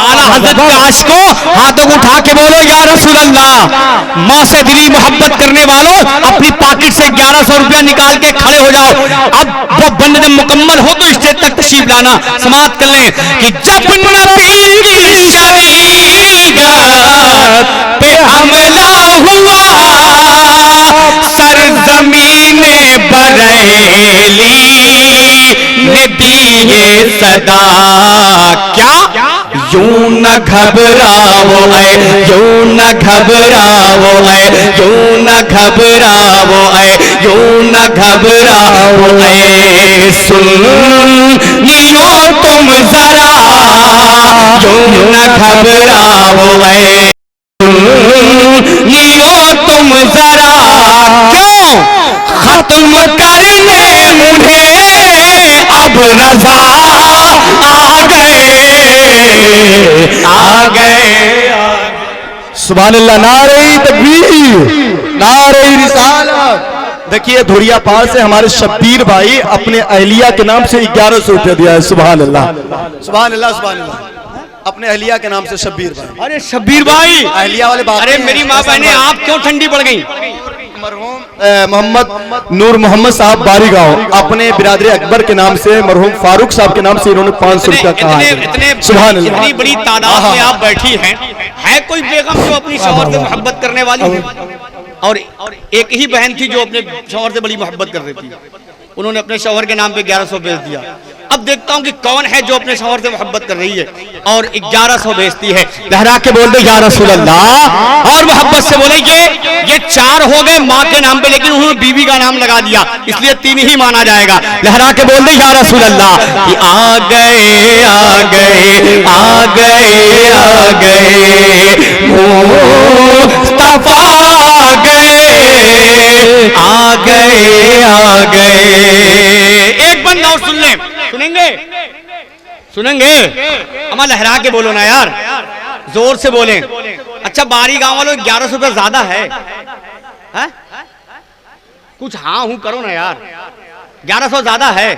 आला हज़रत काश को हाथों को उठा के बोलो या रसूल अल्लाह। माँ से दिली मोहब्बत करने वालों अपनी पॉकेट से 1100 रुपया निकाल के खड़े हो जाओ। अब वो बंद जब मुकम्मल हो तो स्टेज तक तशरीफ लाना, समाप्त कर लें कि जब नबी की शरीयत पे हमला हुआ, सरज़मीन बरेली ने दी ये सदा। क्या यूं न घबराओ ऐ, यूं न घबराओ ऐ, यूं न घबराओ ऐ, यूं न घबराओ ऐ, सुन्नियो तुम जरा, यूं न घबराओ ऐ, सुन्नियो तुम जरा। क्यों खत्म करने मुझे अब रजा आ गए। सुभान अल्लाह, नारे तकबीर, नारे रिसालत। देखिए धुरिया पार से हमारे शब्बीर भाई अपने अहलिया के नाम से 1100 रुपया दिया है। सुभान अल्लाह, सुभान अल्लाह, सुभान अल्लाह। अपने अहलिया के नाम से शब्बीर भाई। अरे शब्बीर भाई, अहलिया वाले बात। अरे मेरी माँ बहने आप क्यों ठंडी पड़ गई? मरहूम मोहम्मद नूर मोहम्मद साहब बारीगांव अपने बिरादरी अकबर के नाम से, मरहूम फारूक साहब के नाम से इन्होंने 500 रुपया कहा है। सुभान अल्लाह, इतनी बड़ी तादाद में आप बैठी है कोई बेगम जो अपनी शौहर से मोहब्बत करने वाली है? और एक ही बहन थी जो अपने शौहर से बड़ी मोहब्बत कर रही थी, उन्होंने अपने शौहर के नाम पे 1100 भेज दिया। अब देखता हूं कि कौन है जो अपने शौहर से मोहब्बत कर रही है और 1100 भेजती है। लहरा के बोल दो या रसूल अल्लाह, और मोहब्बत से बोले ये 4 हो गए माँ के नाम पे, लेकिन उन्होंने बीवी का नाम लगा दिया, इसलिए 3 ही माना जाएगा। लहरा के बोल दो या रसूल अल्लाह कि आ गए आ गए आ गए आ गए मुस्तफा आ गए आ गए आ गए। एक बंद और सुन ले, सुनेंगे सुनेंगे? अमा लहरा के बोलो ना यार, जोर से बोले। अच्छा बारी गांव वालों 1100 रुपये ज्यादा है? कुछ हाँ हूं करो ना यार, 1100 ज्यादा है?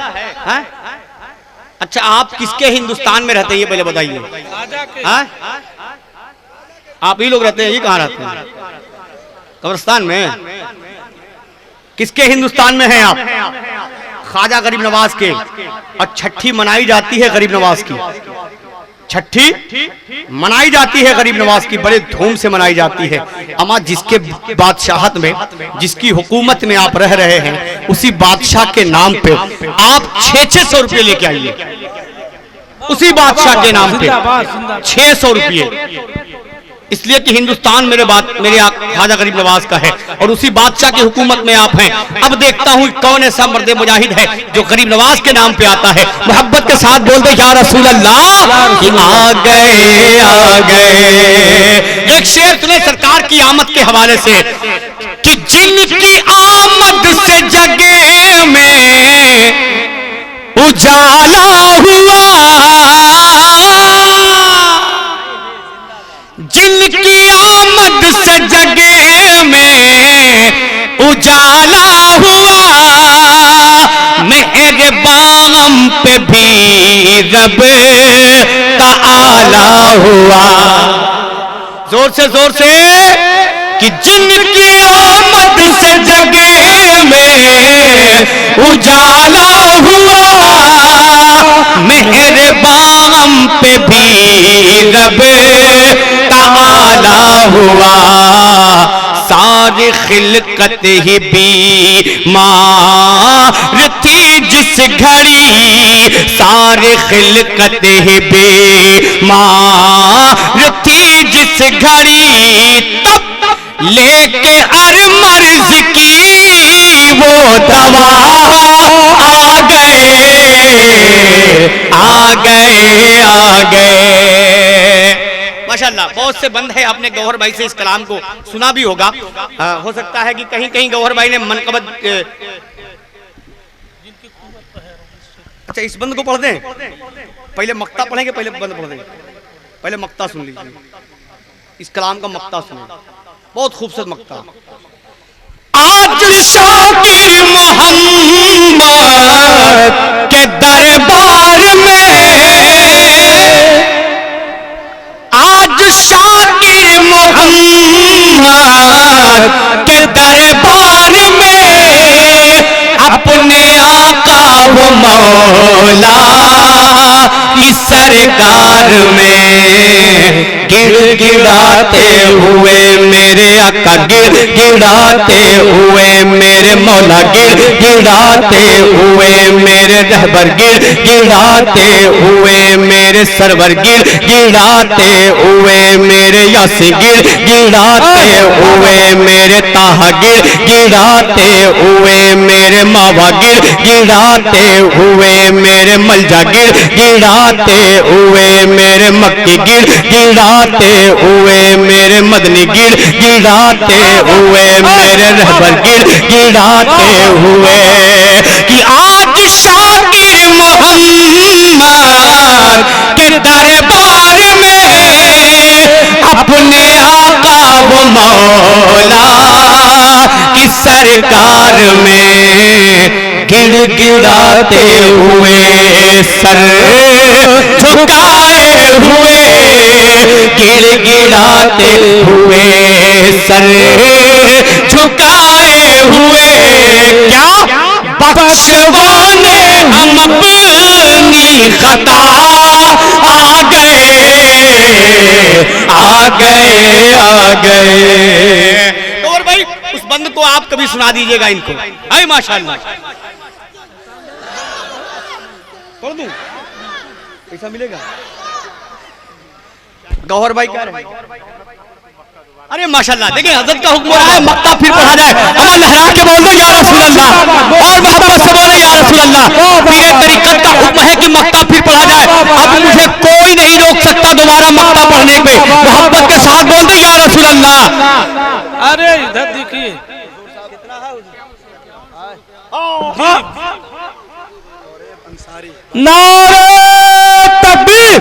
अच्छा आप किसके हिंदुस्तान में रहते हैं ये पहले बताइए? आप ही लोग रहते हैं? ये कहाँ रहते हैं? कब्रिस्तान में? किसके हिंदुस्तान में हैं आप? ख्वाजा गरीब नवाज के। और छठी मनाई जाती है गरीब नवाज की, छठी मनाई जाती है गरीब नवाज की, बड़े धूम से मनाई जाती है। अमा जिसके बादशाहत में, जिसकी हुकूमत में आप रह रहे हैं, उसी बादशाह के नाम पे आप 600 रुपये लेके आइए। उसी बादशाह के नाम पे 600 रुपये, इसलिए कि हिंदुस्तान मेरे ख्वाजा गरीब नवाज का है और उसी बादशाह की हुकूमत में आप हैं। अब देखता हूं कौन ऐसा मर्द मुजाहिद है जो गरीब नवाज के नाम पे आता है। मोहब्बत के साथ बोल दे या रसूल अल्लाह कि आ गए। एक शेर सुने सरकार की आमद के हवाले से कि जिनकी आमद से जगह में उजाला हुआ, जिनकी आमद से जगह में उजाला हुआ, मेरे बाम पे भी रब का आला हुआ। जोर से कि जिनकी आमद से जगह में उजाला हुआ, मेरे बाम पे भी रब का आला हुआ। सारी खिलकत ही बीमार थी जिस घड़ी, सारी खिलकत ही बीमार थी जिस घड़ी, तब लेके हर मर्ज की वो दवा आ गए। माशाल्लाह, बहुत से बंद है। आपने गौहर भाई से इस कलाम को सुना भी होगा। हो सकता है कि कहीं कहीं गौहर भाई ने मनकबत। अच्छा, इस बंद को पढ़ दें, पहले मक्ता पढ़ेंगे, पहले बंद पढ़ देंगे। पहले मक्ता सुन लीजिए, इस कलाम का मक्ता सुनिए, बहुत खूबसूरत मक्ता। आज शाकिर मोहम्मद के दरबार में, आज शाकिर मोहम्मद के दरबार में, अपने आका वो मौला इस सरकार में गिड़गिड़ाते हुए मेरे आका, गिड़गिड़ाते हुए मेरे मौला, गिड़गिड़ाते हुए मेरे रहबर, गिड़गिड़ाते हुए मेरे सरवर, गिड़गिड़ाते हुए मेरे यासीन, गिड़गिड़ाते हुए मेरे ताहा, गिड़गिड़ाते हुए मेरे मावा, गिड़गिड़ाते हुए मेरे मलजा, गिड़गिड़ाते हुए मेरे मक्की, गिड़गिड़ाते हुए मेरे मदनी, गिड़गिड़ाते हुए मेरे रहबर, गिड़गिड़ाते हुए कि आज शाकिर मोहम्मद के दरबार में, अपने आका वो मौला की सरकार में गिड़गिड़ाते हुए सर झुकाए हुए, गिड़गिड़ाते हुए सर झुकाए हुए, क्या बख्शवाने हम अपनी खता आ गए। तो और भाई उस बंद को आप कभी सुना दीजिएगा इनको। हाय माशाल्लाह, पढ़ दूं, पैसा मिलेगा। गौहर भाई क्या रहे? अरे माशाल्लाह, देखिए हजरत का हुक्म रहा है मक्ता फिर पढ़ा जाए। अमर लहरा के बोल दो या रसूल अल्लाह, और मोहब्बत से बोले या रसूल अल्लाह। पीरे तरीकत का हुक्म है कि मक्ता फिर पढ़ा जाए। अब मुझे कोई नहीं रोक सकता दोबारा मक्ता पढ़ने पे। मोहब्बत के साथ बोल दो या रसूल अल्लाह। अरे इधर देखिए, नारे तकबीर,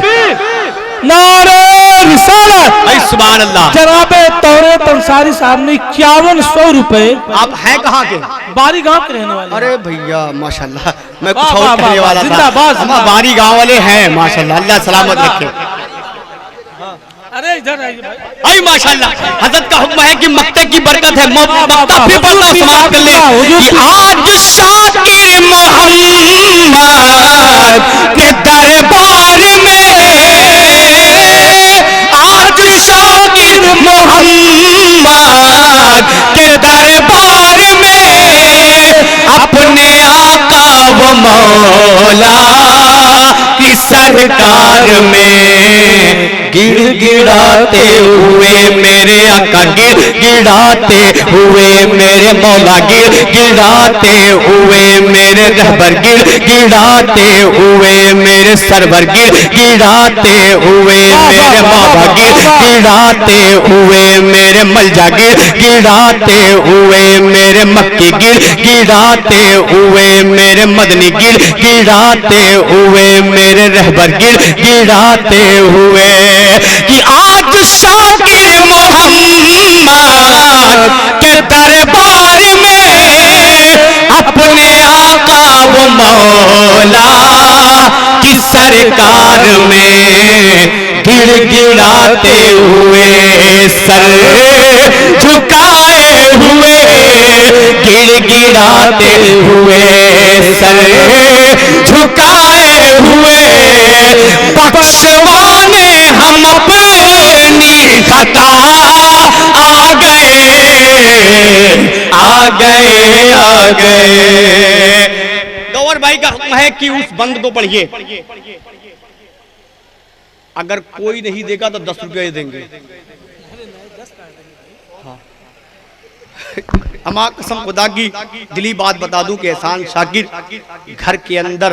नारे रिसालत, सुभान अल्लाह। जनाबे तौरेत अंसारी साहब ने 5100 रुपए। आप हैं कहाँ के? बारी गांव के रहने वाले। अरे भैया माशाल्लाह, मैं कुछ वाह, और वाह, कहने वाह, वाला था। जिंदाबाद, हम बारी गांव वाले हैं माशाल्लाह, अल्लाह सलामत रखे। अरे इधर आइए भाई। आई माशाल्लाह, हजरत का हुक्म है कि मक्ते की बरकत है। मक्ता फिर पढ़ना समाप्त कर ले कि आज शाकिर मोहम्मद के दरबार में, आज शाकिर मोहम्मद के दरबार में अपने आका व मौला की सरकार में गिड़गिड़ाते हुए मेरे आका, गिड़गिड़ाते हुए मेरे मौला, गिड़गिड़ाते हुए मेरे रहबर, गिड़गिड़ाते हुए मेरे सरवर, गिड़गिड़ाते हुए मेरे मौला, गिड़गिड़ाते हुए मेरे मलजा, गिड़गिड़ाते हुए मेरे मक्की, गिड़गिड़ाते हुए मेरे मदनी, गिड़गिड़ाते हुए मेरे रहबर, गिड़गिड़ाते हुए कि आज शाकिर मोहम्मद के दरबार में अपने आका व मौला की सरकार में गिड़गिड़ाते हुए सर झुकाए हुए, गिड़गिड़ाते हुए सर झुकाए हुए बख्शवाने हम अपनी खता आ गए, आ गए, आ गए। गौर भाई का हुक्म है कि उस बंद को पढ़िए, अगर कोई नहीं देगा तो 10 रुपये देंगे। अमा कसम खुदा की दिली बात बता दूं कि एहसान शाकिर घर के अंदर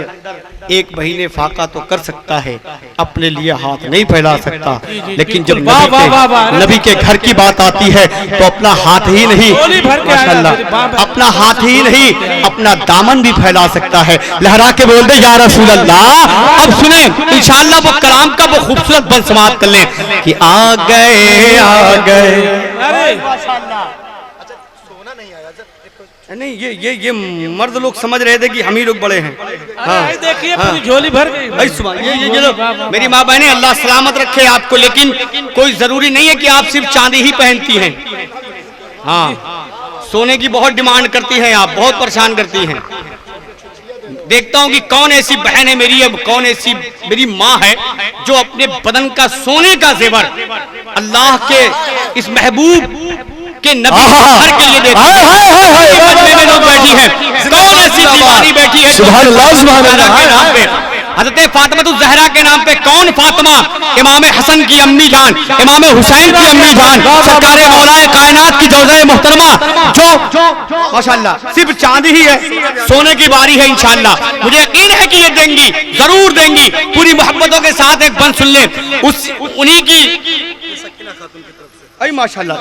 1 महीने फाका तो कर सकता है, अपने लिए हाथ नहीं फैला सकता, लेकिन जब नबी के घर की बात आती है तो अपना हाथ ही नहीं, माशाल्लाह, अपना हाथ ही नहीं अपना दामन भी फैला सकता है। लहरा के बोल दे या रसूल अल्लाह। अब सुने इंशाअल्लाह वो कलाम का वो खूबसूरत बंद समाप्त कर ले कि आ गए, आ गए। नहीं ये मर्द लोग समझ रहे थे कि हम ही लोग बड़े हैं। हाँ, देखिए पूरी झोली भर गई। ये लो मेरी माँ बहने, अल्लाह सलामत रखे आपको, लेकिन कोई जरूरी नहीं है कि आप सिर्फ चांदी ही पहनती हैं। हाँ, सोने की बहुत डिमांड करती हैं आप, बहुत परेशान करती हैं। देखता हूं कि कौन ऐसी बहन है मेरी, अब कौन ऐसी मेरी माँ है जो अपने बदन का सोने का जेवर अल्लाह के इस महबूब के नबी घर के लिए देती है। मजमे में लोग बैठी हैं, कौन ऐसी दीवानी बैठी है सुभान अल्लाह, सुभान अल्लाह के नाम पे, हज़रत फातिमा ज़हरा के नाम पे। कौन फातिमा? इमाम हसन की अम्मी जान, इमाम हुसैन की अम्मी जान, सरकार मौलाए कायनात की जौज़ाए मोहतरमा, जो माशाअल्लाह सिर्फ चांदी ही है, सोने की बारी है इंशाअल्लाह। मुझे यकीन है कि ये देंगी, जरूर देंगी। पूरी मोहब्बतों के साथ एक बंद सुन ले उन्हीं की। अरे माशाल्लाह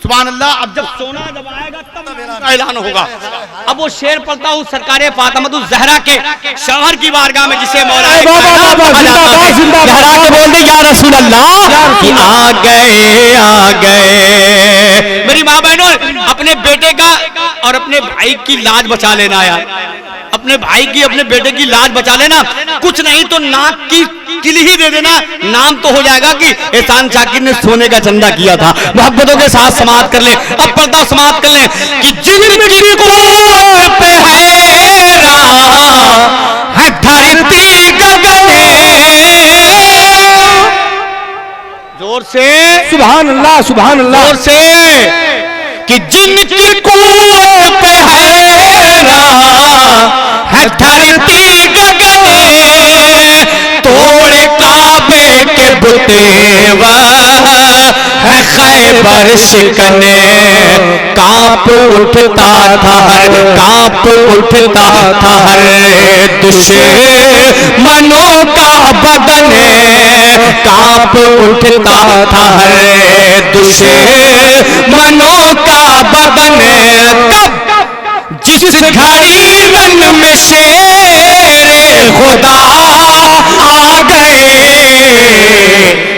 सुभान अल्लाह। अब जब सोना जब आएगा तब मेरा ऐलान होगा। अब वो शेर पढ़ता हूँ सरकार फातिमा ज़हरा के शौहर की बारगाह में, जिसे मौला के बोल दे या रसूल अल्लाह कि आ गए, आ गए। मेरी माँ बहनों, अपने बेटे का और अपने भाई की लाज बचा लेना यार, अपने भाई की अपने बेटे की लाज बचा लेना। कुछ नहीं तो नाक की किली ही दे देना, नाम तो हो जाएगा कि एहसान शाकिर ने सोने का चंदा किया था। मोहब्बतों के साथ समाप्त कर ले, अब पर्दा समाप्त कर ले कि जिनकी कोर पे है धरती गगने, जोर से सुभान अल्लाह, सुभान अल्लाह, जोर से कि जिनकी कोर पे है धरती गगने, तोड़े काबे के बुतेवा है खैबर शिकने। कांप उठता था कांप उठता था हर दुश्मनों का बदन, कांप उठता था हर दुश्मनों का बदन। जिस घड़ी रंग में शेरे खुदा आ गए,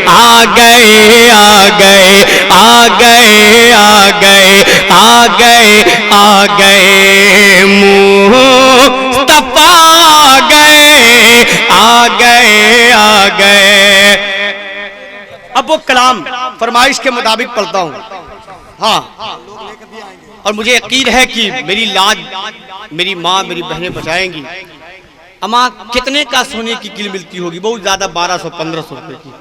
आ गए, आ गए, आ गए, आ गए, आ गए, आ गए, मुस्तफा आ गए, आ गए, आ गए। अब वो कलाम फरमाइश के मुताबिक पढ़ता हूँ। हाँ, और मुझे यकीन है कि मेरी लाज मेरी माँ मेरी बहनें बचाएंगी। अम्मा कितने का सोने की किल मिलती होगी? बहुत ज्यादा 1200-1500 रुपए की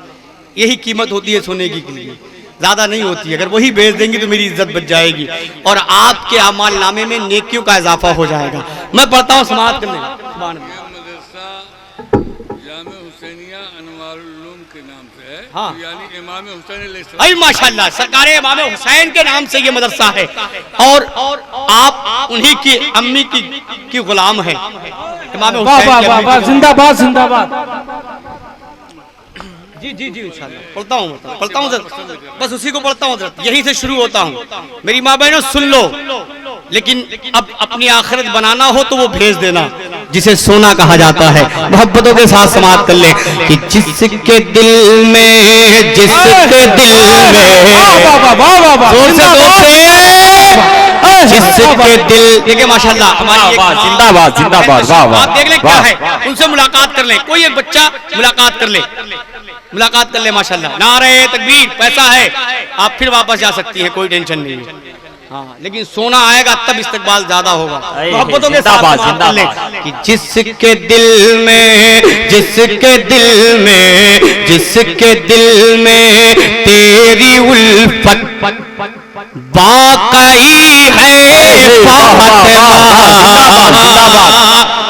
यही कीमत होती है सोने की किल की, ज्यादा नहीं होती है। अगर वही बेच देंगी तो मेरी इज्जत बच जाएगी और आपके अमाल नामे में नेकियों का इजाफा हो जाएगा। मैं पढ़ता हूँ समाप्त करने। मदरसा जामे हुसैनिया अनवारुल उलूम के नाम से है। हाँ। यानी इमाम हुसैन अलैहिस्सलाम। अरे माशाल्लाह, सरकार इमाम हुसैन के नाम से ये मदरसा है और आप उन्हीं की अम्मी की गुलाम है। इमाम हुसैन की अम्मी की जिंदाबाद जिंदाबाद। जी जी जी इंशाल्लाह पढ़ता हूँ बस उसी को पढ़ता हूँ, यहीं से शुरू होता हूँ। मेरी माँ बहनों सुन लो, लेकिन अब अपनी आखिरत बनाना हो तो वो भेज देना जिसे सोना कहा जाता है। मोहब्बतों के साथ समाप्त कर ले कि जिसके दिल में जिसके दिल देखिए माशाल्लाह हमारी जिंदाबाद जिंदाबाद। वाह वाह। आप देख लें क्या है, उनसे मुलाकात कर लें। कोई एक बच्चा मुलाकात कर ले माशाल्लाह। नारे तकबीर। पैसा है, आप फिर वापस जा सकती हैं, कोई टेंशन नहीं है। हाँ, लेकिन सोना आएगा तब इस्तकबाल ज्यादा होगा। मोहब्बतों के साथ कर ले कि जिसके दिल में तेरी उल्फत बाक़ई है फातिमा।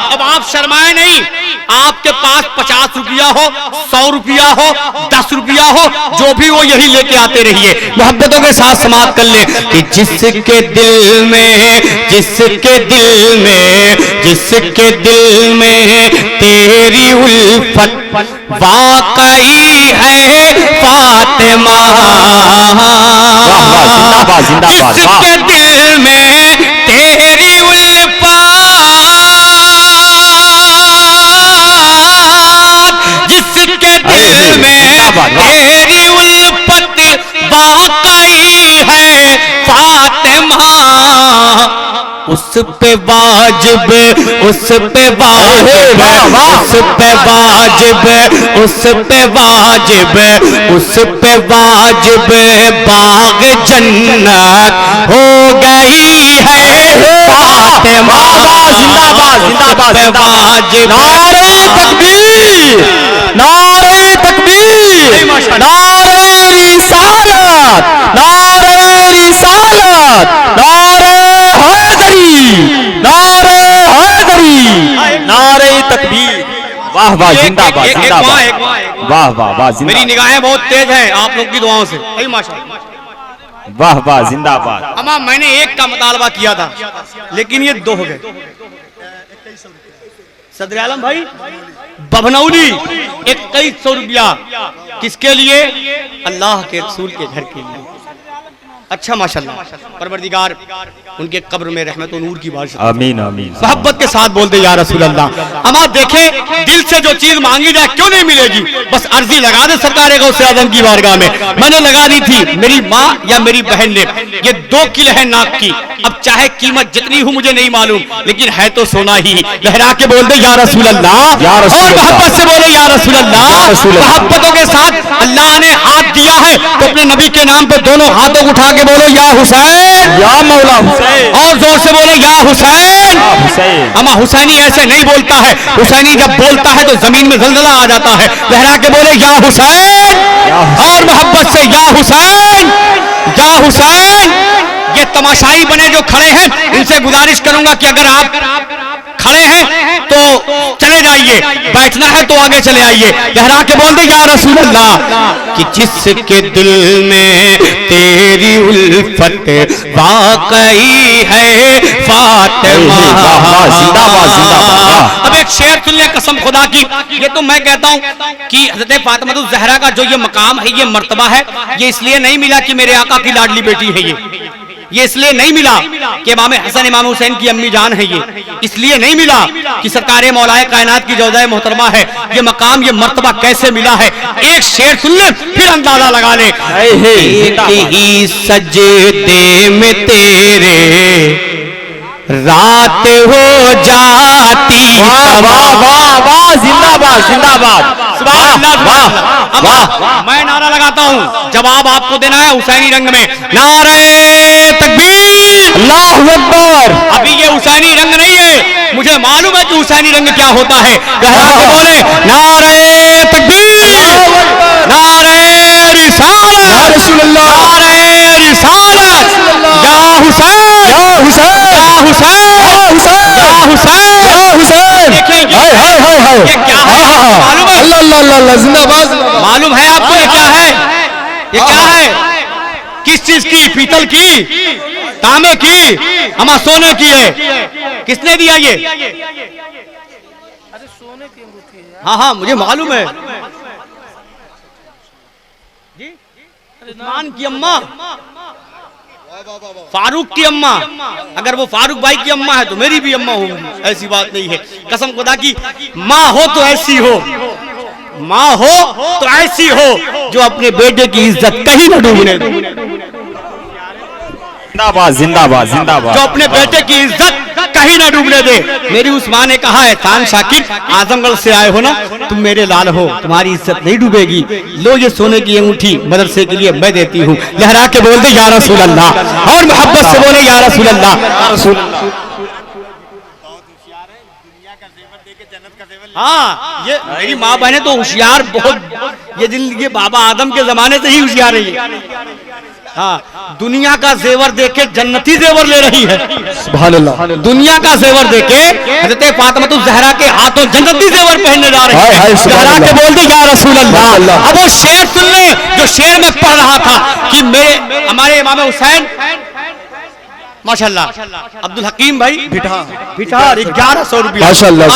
अब आप शर्माए नहीं, आपके पास 50 रुपया हो, 100 रुपया हो, 10 रुपया हो, जो भी हो यही लेके आते रहिए। मोहब्बतों के साथ समाप्त कर ले कि जिसके दिल में तेरी उल्फत वाक़ई है फातिमा। जिसके दिल में तेरी उल्फत तेरी उल्फत वाक़ई है फातिमा। उस पे वाजिब बाग जन्नत हो गई है फातिमा। जिंदाबाद जिंदाबाद। नारे तकबीर, नारे तकबीर, नारे रिसालत, नारे रिसालत, नारे हैदरी, नारे हैदरी, नारे तकबीर। वाह वाह जिंदाबाद जिंदाबाद। वाह वाह वाह। मेरी निगाहें बहुत तेज हैं आप लोग की दुआओं से। माशाल्लाह। वाह वाह जिंदाबाद। अम्मा मैंने एक का मुतालबा किया था लेकिन ये 2 हो गए। सदर आलम भाई बभनौली 2100 रुपया किसके लिए? अल्लाह के रसूल के घर के लिए। अच्छा माशाल्लाह, परवरदिगार उनके कब्र में रहमत और नूर की बारिश। आमीन आमीन। मोहब्बत के साथ बोलते या रसूल अल्लाह। अम्मा देखे दिल से जो चीज मांगी जाए क्यों नहीं मिलेगी, बस अर्जी लगा दे सरकार गौसे आजम की बारगाह में। मैंने लगा दी थी, मेरी माँ या मेरी बहन ने। ये 2 किलो है नाक की, अब चाहे कीमत जितनी हो मुझे नहीं मालूम, लेकिन है तो सोना ही। लहरा के बोल दे या रसूल अल्लाह, और मोहब्बत से बोले या रसूल अल्लाह। मोहब्बतों के साथ अल्लाह ने हाथ दिया है तो अपने नबी के नाम पर दोनों हाथों उठा के बोलो या हुसैन, या मौला हुसैन, और जोर से बोले या हुसैन। अमा हुसैनी ऐसे नहीं बोलता है, हुसैनी जब बोलता है तो जमीन में जलजला आ जाता है। लहरा के बोले या हुसैन, और मोहब्बत से या हुसैन, या हुसैन। ये तमाशाई बने जो खड़े हैं, इनसे गुजारिश करूंगा कि अगर आप खड़े हैं तो चले जाइए, बैठना है तो आगे चले आइए। लहरा के बोल दे या रसूल अल्लाह कि जिसके दिल में तेरी उल्फत वाक़ई है फातिमा। अब एक शेर सुन ले कसम खुदा की। ये तो मैं कहता हूँ कि हज़रत फातिमा ज़हरा का जो ये मकाम है, ये मर्तबा है, ये इसलिए नहीं मिला कि मेरे आका की लाडली बेटी है ये इसलिए नहीं मिला कि इमाम हसन इमाम हुसैन की अम्मी जान है, ये इसलिए नहीं मिला कि सरकार मौलाए कायनात की जौजाए मोहतरमा है। ये मकाम ये मर्तबा कैसे मिला है? एक शेर सुन ले फिर अंदाजा लगा ले। एक ही सजदे में तेरे रात हो जाती। वाह वाह वाह वाह, जिंदाबाद जिंदाबाद, वाह। मैं नारा लगाता हूं, जवाब आपको देना है हुसैनी रंग में। नारे तकबीर, अल्लाहु अकबर। अभी ये हुसैनी रंग नहीं है, मुझे मालूम है कि हुसैनी रंग क्या होता है। गहरा के बोले नारे तकबीर, नारे रिसालत, या रसूल अल्लाह, नारे रिसालत, या हुसैन, या हुसैन, या हुसैन, या हुसैन, या हुसैन, या हुसैन। देखिए हाय हाय हाय हाय, ये क्या है? मालूम है? अल्लाह अल्लाह अल्लाह अल्लाह, जिंदाबाद। मालूम है आपको ये क्या है? ये क्या है? किस चीज की? पीतल की, तांबे की, हमारा सोने की है। किसने दिया ये? हाँ हाँ मुझे मालूम है। उस्मान की अम्मा, फारूक की अम्मा, अगर वो फारूक भाई की अम्मा है तो मेरी भी अम्मा होगी, ऐसी बात नहीं है। कसम खुदा की, माँ हो तो ऐसी हो, माँ हो तो ऐसी हो जो अपने बेटे की इज्जत कहीं न डूबने दे, जिंदाबाद जिंदाबाद जिंदाबाद, जो अपने बेटे की इज्जत कहीं ना डूबने दे। मेरी उस माँ ने कहा है, खान शाकिर आजमगढ़ से आए हो ना, तुम मेरे लाल हो, तुम्हारी इज्जत नहीं डूबेगी। लो ये सोने की अंगूठी मदरसे के लिए मैं देती हूँ। लहरा के बोल दे या रसूल अल्लाह, और मोहब्बत से बोले या रसूल अल्लाह। हाँ, ये मेरी माँ बहने तो होशियार बहुत, ये जिंदगी बाबा आदम के जमाने से ही होशियार है। हाँ, दुनिया का जेवर देके जन्नती जेवर ले रही है। सुभान अल्लाह। दुनिया का जेवर देके हज़रत फातिमा ज़हरा के हाथों जन्नती जेवर पहनने जा रही है। लहरा के बोल दे या रसूल अल्लाह। अब वो शेर सुन ले जो शेर में पढ़ रहा था कि मेरे हमारे इमाम हुसैन माशाल्लाह, अब्दुल हकीम भाई बिठार 1100 रुपया माशाल्लाह।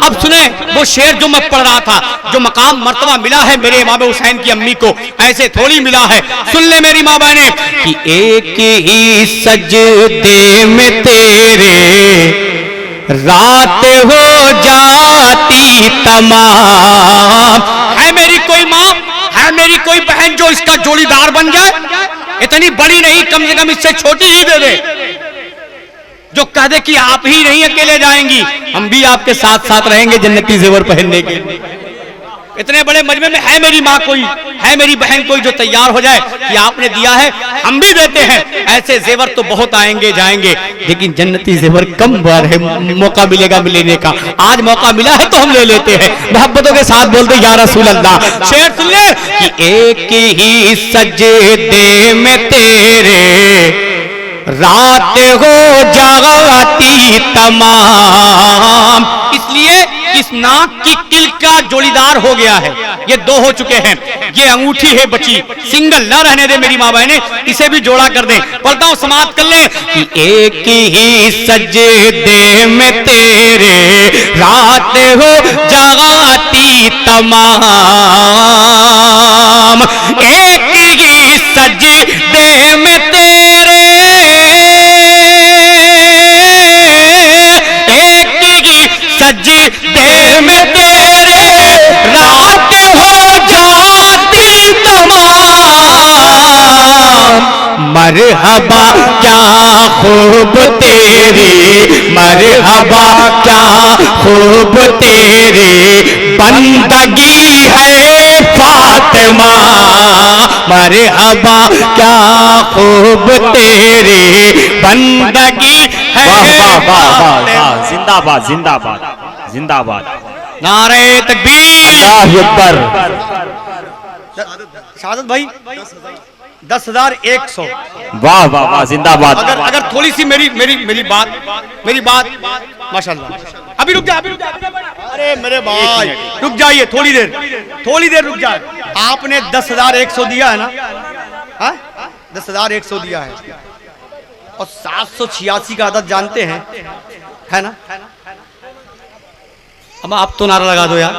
अब सुने वो शेर जो मैं पढ़ रहा था, जो मकाम मर्तबा मिला है मेरे इमाम हुसैन की अम्मी को, ऐसे थोड़ी मिला है। सुन ले मेरी माँ बहने कि एक ही सजदे में तेरे रात हो जाती तमाम। है मेरी कोई माँ, है मेरी कोई बहन जो इसका जोड़ीदार बन जाए? इतनी बड़ी नहीं, कम से कम इससे छोटी ही दे दे, जो कह दे कि आप ही नहीं अकेले जाएंगी, हम भी आपके साथ साथ रहेंगे जन्नती जेवर पहनने के। इतने बड़े मजमे में है मेरी माँ कोई, है मेरी बहन कोई जो तैयार हो जाए कि आपने दिया है हम भी देते हैं। ऐसे जेवर तो बहुत आएंगे जाएंगे, लेकिन जन्नती जेवर कम बार है मौका मिलेगा लेने का। आज मौका मिला है तो हम ले लेते हैं। मोहब्बतों के साथ बोलते या रसूल अल्लाह। शेर सुन ले कि एक ही सजदे में तेरे रात हो जाती तमाम। इसलिए इस नाक की तिल का जोड़ीदार हो गया है, ये दो हो चुके हैं। ये अंगूठी है बची, सिंगल ना रहने दे मेरी माँ बहने, इसे भी जोड़ा कर दे। पढ़ता हूँ, समाप्त कर ले कि एक ही सजदे में तेरे रात हो जाती तमाम। एक ही सजदे में तेरे, सजदे में तेरे रात हो जाती तमाम। मरहबा क्या खूब तेरी, मरहबा क्या खूब तेरी बंदगी है फातिमा। मरहबा क्या खूब तेरी बंदगी है। वाह वाह वाह वाह, जिंदाबाद जिंदाबाद जिंदाबाद, नारे तकबीर, अल्लाहु अकबर। शहादत भाई 10,100। वाह वाह वाह, जिंदाबाद। अगर थोड़ी सी मेरी बात माशाल्लाह। अभी रुक जा, अरे मेरे भाई रुक जाइए, थोड़ी देर रुक जाए। आपने 10,100 दिया है ना? हाँ 10,100 दिया है, और 786 का आदत जानते हैं, है ना? अब आप तो नारा लगा दो यार।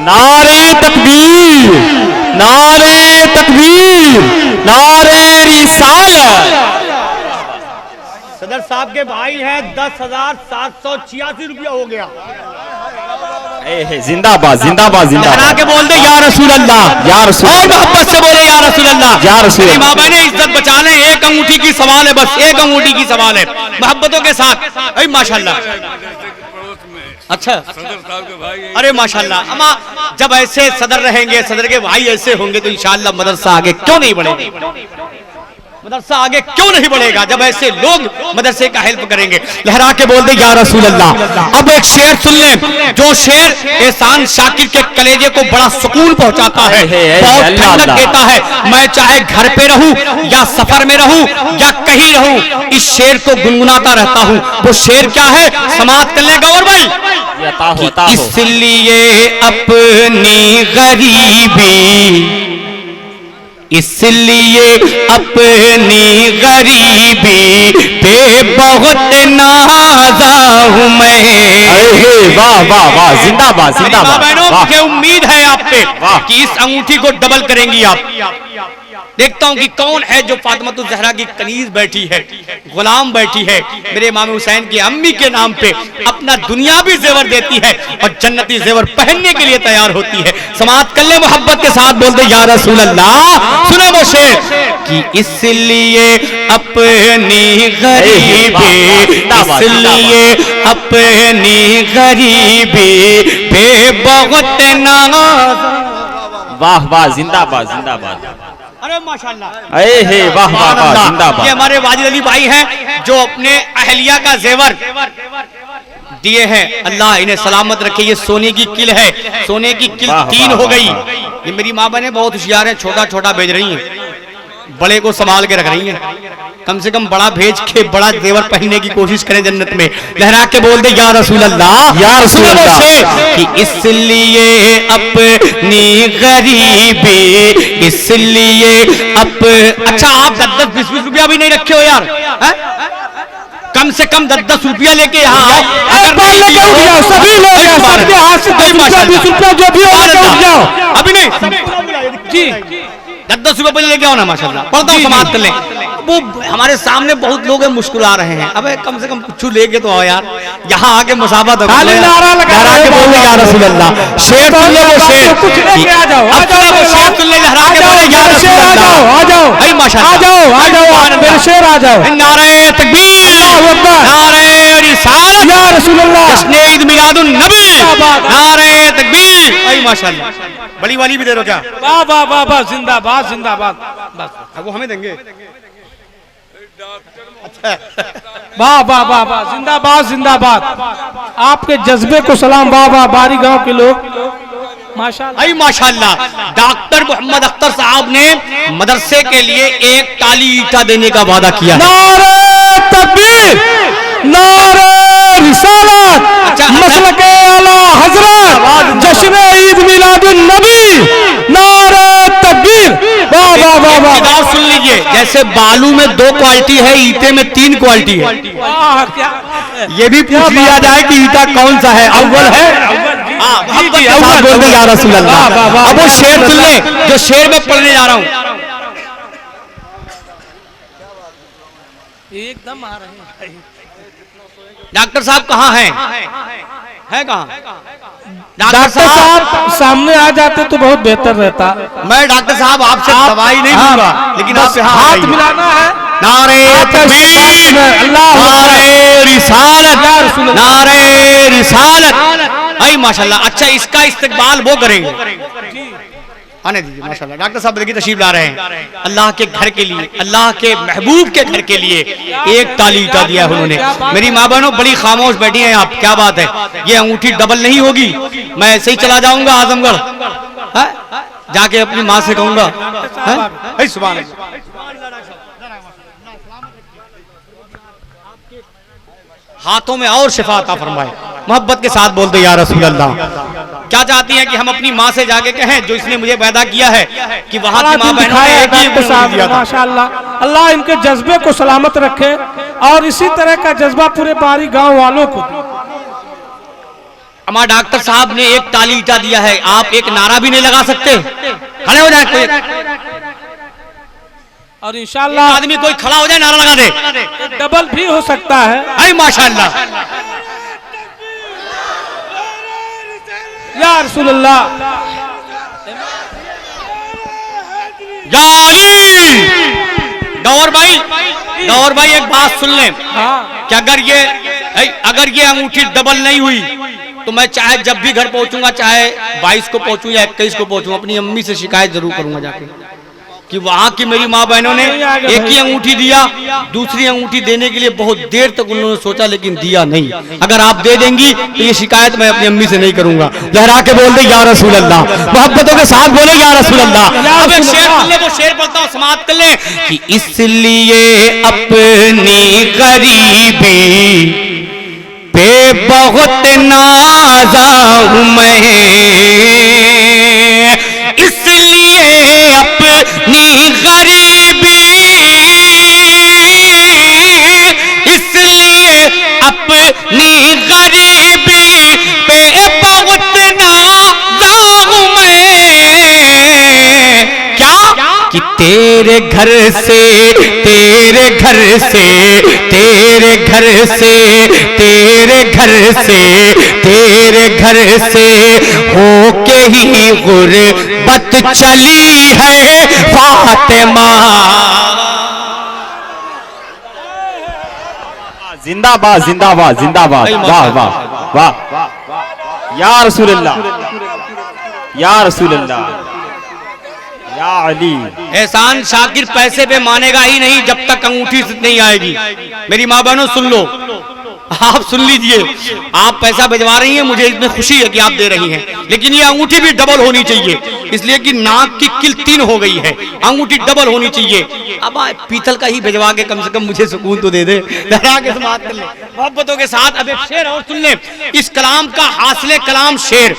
नारे तकबीर, नारे तकबीर, नारे रिसालत। सदर साहब के भाई हैं, 10,786 रुपया हो गया। जिंदाबाद जिंदाबाद लहरा जिंदाबाद। के बोल दे या रसूल अल्लाह, या रसूल और अल्लाह। मोहब्बत से बोले या रसूल अल्लाह। या रसूल मेरी अल्लाह। माँ बहने इज्जत बचा लें, एक अंगूठी की सवाल है, बस एक अंगूठी की सवाल है, मोहब्बतों के साथ। अरे माशाल्लाह, मदरसे के पड़ोस में अच्छा, सदर साहब के भाई हैं। अरे माशाल्लाह। अम्मा जब ऐसे सदर रहेंगे, सदर के भाई ऐसे होंगे तो इंशाअल्लाह मदरसा आगे क्यों नहीं बढ़ेगा, मदरसा आगे क्यों नहीं बढ़ेगा जब ऐसे लोग मदरसे का हेल्प करेंगे। लहरा के बोल दे या रसूल अल्लाह। अब एक शेर सुन लें, जो शेर एहसान शाकिर के कलेजे को बड़ा सुकून पहुंचाता है, बहुत ठंडक देता है। मैं चाहे घर पे रहूं या सफर में रहूं या कहीं रहूं, इस शेर को गुनगुनाता रहता हूं। वो शेर क्या है, समाप्त कर ले गौर भाई। इसलिए अपनी गरीबी, इसलिए अपनी गरीबी पे बहुत नाज़ा हूं मैं। वाह वाह वाह, जिंदाबाद जिंदाबाद। बहनों, वाह। मुझे उम्मीद है आप पे वाह। कि इस अंगूठी को डबल करेंगी आप। देखता हूं कि कौन है जो फातिमा ज़हरा की कनीज बैठी है, गुलाम बैठी है, मेरे इमाम हुसैन की अम्मी के नाम पे अपना दुनियावी जेवर देती है और जन्नती जेवर पहनने के लिए तैयार होती है। समाअत कर ले मोहब्बत के साथ, बोल दे या रसूल अल्लाह। सुना वो शेर कि इसलिए अपनी गरीबी, इसलिए अपनी गरीबी पे बहुत नाज़। वाह वाह, जिंदाबाद जिंदाबाद। अरे माशाल्लाह, वाह वाह वाह, ये जिंदाबाद। हमारे वाजिद अली भाई हैं जो अपने अहलिया का जेवर दिए हैं। अल्लाह इन्हें सलामत रखे। ये सोने की किल है, सोने की किल वाह, 3 वाह, हो गई। वाह। ये मेरी माँ बहने बहुत होशियार है, छोटा छोटा भेज रही हैं, बड़े को संभाल के रख रही हैं। कम से कम बड़ा भेज के बड़ा जेवर पहनने की कोशिश करें जन्नत में। लहरा के बोल दे या रसूल अल्लाह, या रसूल अल्लाह। कि इसलिए अपनी गरीबी, इसलिए अच्छा आप 10-10-20 रुपया भी नहीं रखे हो यार, है? कम से कम 10-10 रुपया लेके यहाँ आओ। सभी लोग हैं, सबके हाथ से 10 रुपया 20 रुपया जो भी हो जाओ। अभी नहीं जी, 10-10 रुपये लेके आओ ना, माशाल्लाह। पढ़ता हूँ, समाप्त कर लें। वो हमारे सामने बहुत लोग मुस्कुरा रहे हैं, अबे कम से कम कुछ लेके तो आओ यार, यहाँ आके मुसाफा तो खाली नारा लगा के बोले या रसूल अल्लाह। शेर सुन ले, वो शेर कुछ लेके आ जाओ, आ जाओ, वो शेर सुन ले, लहरा के बोले या रसूल शेर आ जाओ, अल्लाह। आ जाओ, भाई माशाल्लाह, आ जाओ, आ जाओ, मेरे शेर आ जाओ। नारे तकबीर, अल्लाहू अकबर, नारे रिसालत, या रसूल अल्लाह, जश्न ईद मिलादुन नबी, नारे तकबीर। भाई माशाल्लाह, बड़ी वाली भी दे दो क्या? वाह वाह वाह वाह, जिंदाबाद जिंदाबाद। वो हमें देंगे। वाह वाह वाह वाह, जिंदाबाद जिंदाबाद। आपके जज्बे को सलाम। वाह वाह, बारी गांव के लोग माशाल्लाह। भाई माशाल्लाह, डॉक्टर मोहम्मद अख्तर साहब ने मदरसे के लिए एक टाली ईटा देने का वादा किया है। नारे तकबीर, नारे रिसालत, मसलके आला हजरत, जश्न ईद मिलादुन नबी, नारे तकबीर। वाह वाह वाह वाह, बात सुन लीजिए, जैसे बालू में 2 क्वालिटी है, ईटे में 3 क्वालिटी है। वाह, क्या ये भी पूछ लिया जाए कि ईटा कौन सा है, अव्वल है? हाँ, मोहब्बत के साथ बोल दे या रसूल अल्लाह। अब वो शेर सुन ले जो शेर में पढ़ने जा रहा हूँ। एकदम आ रहे हैं। डॉक्टर साहब कहाँ हैं? है कहाँ? डॉक्टर साहब सामने आ जाते तो बहुत बेहतर रहता। मैं डॉक्टर साहब आपसे दवाई नहीं लूंगा, लेकिन आप यहाँ हाथ आइए। मिलाना है। नारे तकबीर, नारे रिसालत, नारे रिसालत। आई माशाल्लाह। अच्छा, इसका इस्तेमाल वो करेंगे। आने दीजिए, माशाल्लाह। डॉक्टर साहब देखिए तशरीफ ला रहे हैं। अल्लाह के घर के लिए, अल्लाह के महबूब के घर के लिए एक टाली ईटा दिया है उन्होंने। मेरी माँ बहनों बड़ी खामोश बैठी हैं आप, क्या बात है? ये अंगूठी डबल नहीं होगी, मैं ऐसे ही चला जाऊंगा आजमगढ़, जाके अपनी माँ से कहूंगा। सुभान अल्लाह। हाथों में और शिफा अता फरमाए। मोहब्बत के साथ बोल दो या रसूल अल्लाह। क्या चाहती हैं कि हम अपनी माँ से जाके कहें जो इसने मुझे पैदा किया है कि वहाँ की माँ बहनों ने एक ही गुण दिया था। माशाल्लाह, अल्लाह इनके जज्बे को सलामत रखे और इसी तरह का जज्बा पूरे बारी गांव वालों को। हमारे डॉक्टर साहब ने एक टाली ईटा दिया है, आप एक नारा भी नहीं लगा सकते? खड़े हो जाए कोई, और इंशाल्लाह आदमी कोई खड़ा हो जाए नारा लगा दे। डबल भी हो सकता है। हाय माशाल्लाह। या रसूल अल्लाह। या अली। गौर भाई एक बात सुन लें कि अगर ये अंगूठी डबल नहीं हुई तो मैं चाहे जब भी घर पहुंचूंगा, चाहे 22 को पहुंचूं या 21 को पहुंचूं, अपनी अम्मी से शिकायत जरूर करूंगा जाके कि वहां की मेरी माँ बहनों ने एक ही अंगूठी दिया, दूसरी अंगूठी देने के लिए बहुत देर तक उन्होंने सोचा लेकिन दिया नहीं। अगर आप दे देंगी तो ये शिकायत मैं अपनी अम्मी से नहीं करूंगा। लहरा के बोल दे या रसूल अल्लाह, मोहब्बतों के साथ बोले या रसूल अल्लाह। अब एक शेर सुन ले, वो शेर बोलता हूं, समाप्त कर ले कि इसलिए अपनी गरीबी पे बहुत नाज़ा हूं मैं, इसलिए अपनी गरीबी, इसलिए अपनी गरीबी पे बहुत नाज़ा हूं मैं। क्या कि तेरे घर से, तेरे घर से, तेरे घर से, तेरे घर से, तेरे घर से होके ही गुर्बत चली है फातिमा। जिंदाबाद जिंदाबाद जिंदाबाद, वाह वाह वाह, या रसूल अल्लाह, या रसूल अल्लाह, या अली। एहसान शाकिर पैसे पे मानेगा ही नहीं जब तक अंगूठी नहीं आएगी। मेरी माँ बहनों सुन लो, आप सुन लीजिए, आप पैसा भिजवा रही हैं, मुझे इसमें खुशी है कि आप दे रही हैं, लेकिन ये अंगूठी भी डबल होनी चाहिए, इसलिए कि नाक की किल 3 हो गई है, अंगूठी डबल होनी चाहिए। अब पीतल का ही भिजवा के कम से कम मुझे सुकून तो दे दे, लहरा के समाप्त कर ले मोहब्बतों के साथ। अब एक शेर और सुन ले, इस कलाम का हासिले कलाम शेर,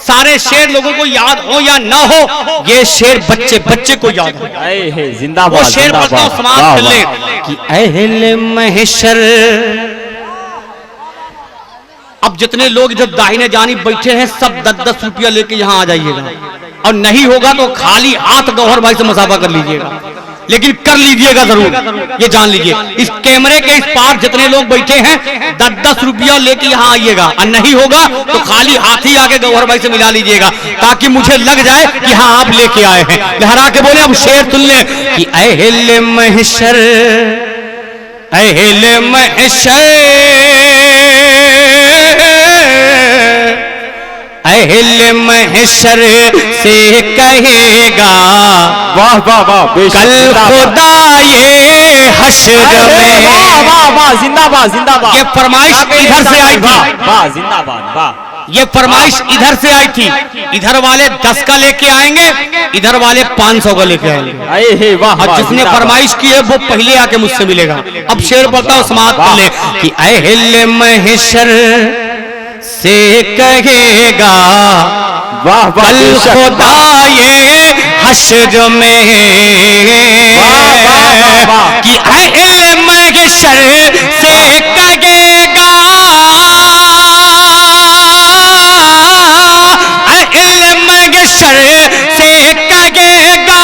सारे शेर लोगों को याद हो या ना हो, ये शेर बच्चे बच्चे को याद हो। जिंदाबाद, वो शेर पढ़ता हूं, समाप्त कर ले कि अहले महशर। अब जितने लोग इधर दाहिने जानी बैठे हैं सब 10-10 रुपया लेके यहाँ आ जाइएगा, और नहीं होगा तो खाली हाथ गौहर भाई से मुसाफा कर लीजिएगा, लेकिन कर लीजिएगा जरूर, ये जान लीजिए। इस कैमरे के इस पार जितने लोग बैठे हैं 10-10 रुपया लेके यहाँ आइएगा, और नहीं होगा तो खाली हाथ ही आके गौहर भाई से मिला लीजिएगा, ताकि मुझे लग जाए कि हाँ आप लेके आए हैं। लहरा के बोले अब शेर सुन ले कि अहले महशर, अहले महशर, अहले महशर से कहेगा वाह वाह वाह, कल खुदा ये हश्र में। वाह वाह, जिंदाबाद जिंदाबाद। ये फरमाइश इधर से आई थी, वाह जिंदाबाद वाह, ये फरमाइश इधर से आई थी। इधर वाले 10 का लेके आएंगे, इधर वाले 500 का लेके आएंगे। वाह, और जिसने फरमाइश की है वो पहले आके मुझसे मिलेगा। अब शेर पढ़ता हूं, समाप्त कर ले कि अहले महशर से कहेगा वाह कल खुदा ये हश्र में कि अहले महशर से कहेगा, अहले महशर से कहेगा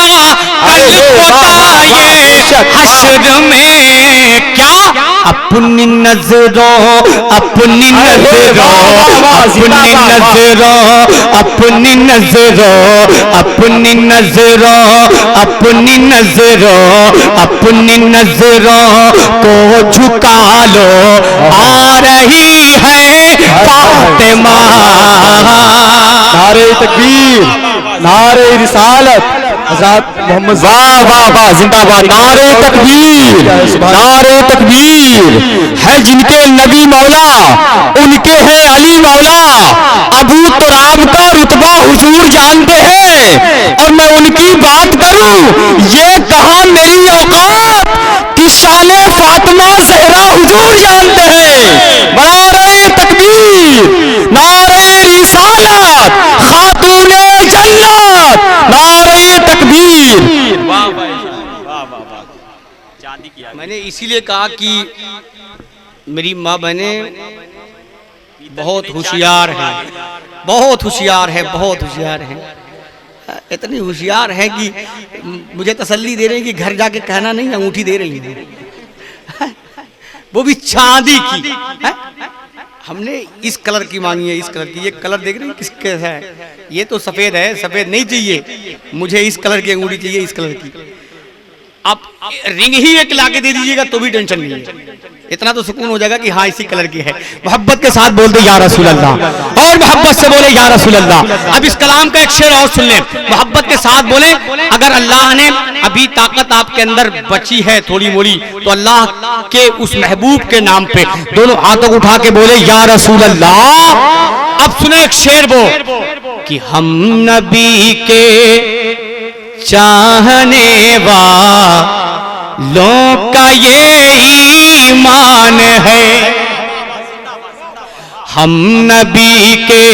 कल खुदा ये हश्र में। क्या अपनी नजरों, अपनी नजरों, अपनी नजरों, अपनी नजरों, अपनी नजरों, अपनी नजरों, अपनी नजरों को झुका लो, आ रही है फातिमा। नारे तकबीर, नारे रिसालत, हज़रत मोहम्मद। वाह वाह वाह, जिंदाबाद। नारे तकबीर, नारे तकबीर। है जिनके नबी मौला उनके हैं अली मौला, अबू तुराब का रुतबा हुजूर जानते हैं, और मैं उनकी बात करूं ये कहा मेरी औकात कि शान फातिमा ज़हरा हुजूर जानते हैं। नारे तकबीर, नारे रिसालत, खातूने जन्नत, नारे तकबीर। मैंने इसीलिए कहा कि मेरी माँ बहने बहुत होशियार हैं, बहुत होशियार है, बहुत होशियार है, इतनी होशियार है कि मुझे तसल्ली दे रही है कि घर जाके कहना नहीं अंगूठी दे रही है, वो भी चांदी की है? हमने इस कलर की मांगी है, इस कलर की। ये कलर देख रहे हैं किस कैसा है? ये तो सफेद है, सफेद नहीं चाहिए मुझे, इस कलर की अंगूठी चाहिए, इस कलर की। आप रिंग ही एक लाके दे दीजिएगा तो भी टेंशन नहीं है, इतना तो सुकून हो जाएगा कि हाँ इसी कलर की है। मोहब्बत के साथ बोल दे या रसूल अल्लाह, और मोहब्बत से बोले या रसूल अल्लाह। अब इस कलाम का एक शेर और सुन लें, मोहब्बत के साथ बोले, अगर अल्लाह ने अभी ताकत आपके अंदर बची है थोड़ी मोड़ी, तो अल्लाह के उस महबूब के नाम पे दोनों हाथों को उठा के बोले या रसूल अल्लाह। अब सुने एक शेर वो कि हम नबी के चाहने वालों का ये ईमान है, हम नबी के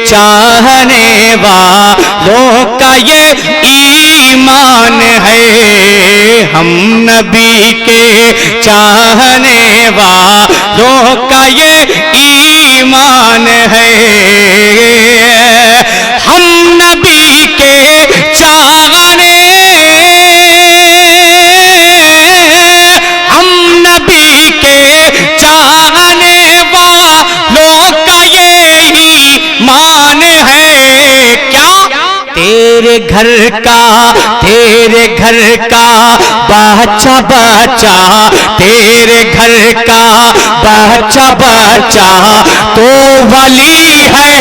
चाहने वालों का ये ईमान है, हम नबी के चाहने वालों का ये ईमान है, हम नबी के चाहने, हम नबी के चाहने वालों का ये ईमान है। क्या तेरे घर का बच्चा बच्चा, तेरे घर का बच्चा बच्चा तो वली है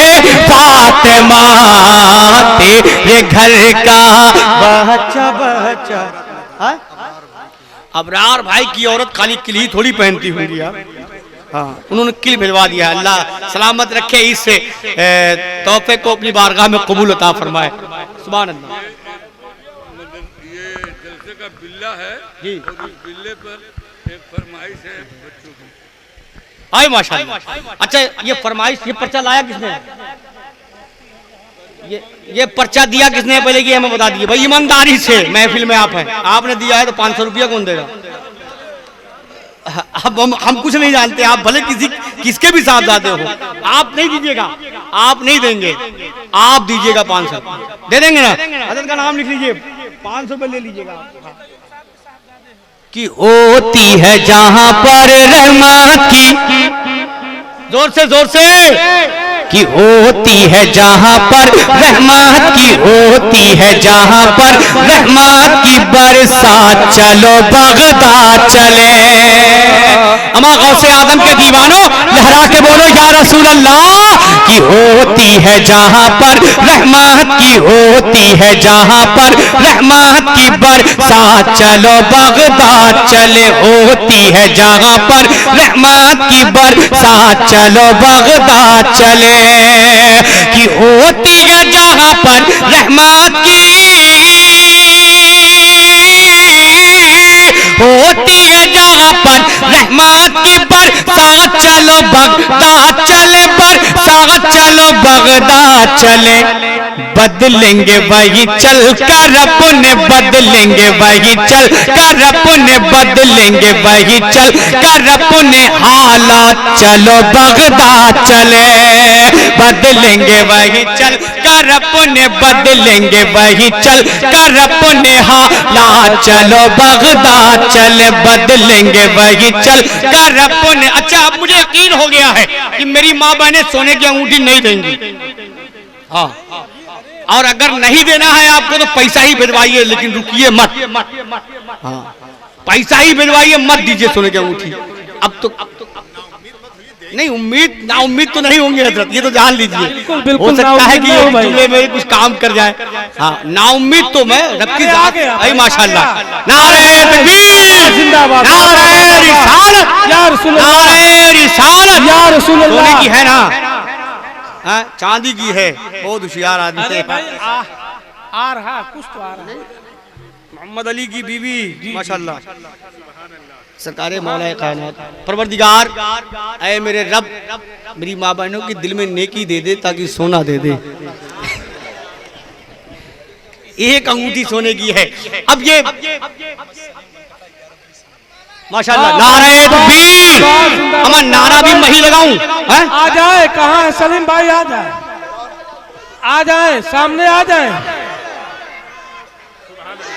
फातिमा, तेरे घर का बच्चा बच्चा। अबरार भाई की औरत खाली किली थोड़ी पहनती होंगी यार, हाँ उन्होंने किल भिजवा दिया। अल्लाह सलामत रखे, इस तोहफे को अपनी बारगाह में कबूल अता फरमाए। सुभान अल्लाह। ये जलसे का बिल्ला है जी, और इस बिल्ले पर एक फरमाइश है बच्चों की। आए माशाअल्लाह। अच्छा ये फरमाइश, ये पर्चा लाया किसने? ये पर्चा दिया किसने पहले ये हमें बता दीजिए भाई, ईमानदारी से। महफिल में आप हैं, आपने दिया है तो 500 रुपया कौन देगा? अब हम कुछ नहीं जानते, आप भले किसके भी साथ जाते हो, आप नहीं दीजिएगा, आप नहीं देंगे, आप दीजिएगा 500 दे देंगे ना। हजरत का नाम लिख लीजिए, 500 रुपये ले लीजिएगा। कि होती है जहां पर रहमत की, जोर से कि होती है जहां पर रहमत की, होती है जहां पर रहमत की बरसात, चलो बगदाद चले। अमा गौसे आदम के दीवानों लहरा के बोलो या रसूल अल्लाह। कि होती है जहां पर रहमत की, होती है जहां पर रहमत की बरसात, चलो बगदाद चले। होती है जहां पर रहमत की बरसात, चलो बगदाद चले। कि होती है जहां पर रहमत की, होती है जहां पर रहमत की बरसात, चलो बगदाद चले, बरसात चलो बगदाद चले। बदलेंगे वही चल कर अपने, बदलेंगे वही चल कर अपने, बदलेंगे वही चल कर अपने हालात, चलो बगदाद चले। बदलेंगे वही चल कर अपने, बदलेंगे वही चल कर अपने हालात, चलो बगदाद चले। बदलेंगे वही चल कर अपने। अच्छा अब मुझे यकीन हो गया है कि मेरी माँ बहनें सोने की अंगूठी नहीं देंगी, हाँ, और अगर नहीं देना है आपको तो पैसा ही भिजवाइए, लेकिन रुकिए मत, हाँ पैसा ही भिजवाइए, मत दीजिए सोने की अंगूठी। अब तो नहीं, उम्मीद ना उम्मीद तो नहीं होंगे हजरत, ये तो जान लीजिए। हो सकता है कि ये जुमले में कुछ काम कर जाए, हाँ ना उम्मीद तो मैं रब की जात, अरे माशाल्लाह, नारे तकबीर, जिंदाबाद, नारे रिसालत या रसूल अल्लाह, नारे रिसालत या रसूल अल्लाह। सोने की है ना, हाँ चांदी की है, बहुत होशियार आदमी है। आ रहा कुछ तो आ रहा है। मोहम्मद अली की बीवी माशाल्लाह, सरकारे मौलाए कायनात, परवरदिगार ऐ मेरे रब, मेरी माँ बहनों की दिल में नेकी दे दे ताकि सोना दे दे। एक अंगूठी सोने की है। अब ये माशाल्लाह, नारे तकबीर, अमन नारा भी मैं ही लगाऊं? आ जाए, कहाँ है सलीम भाई? आ जाए, आ जाए, सामने आ जाए।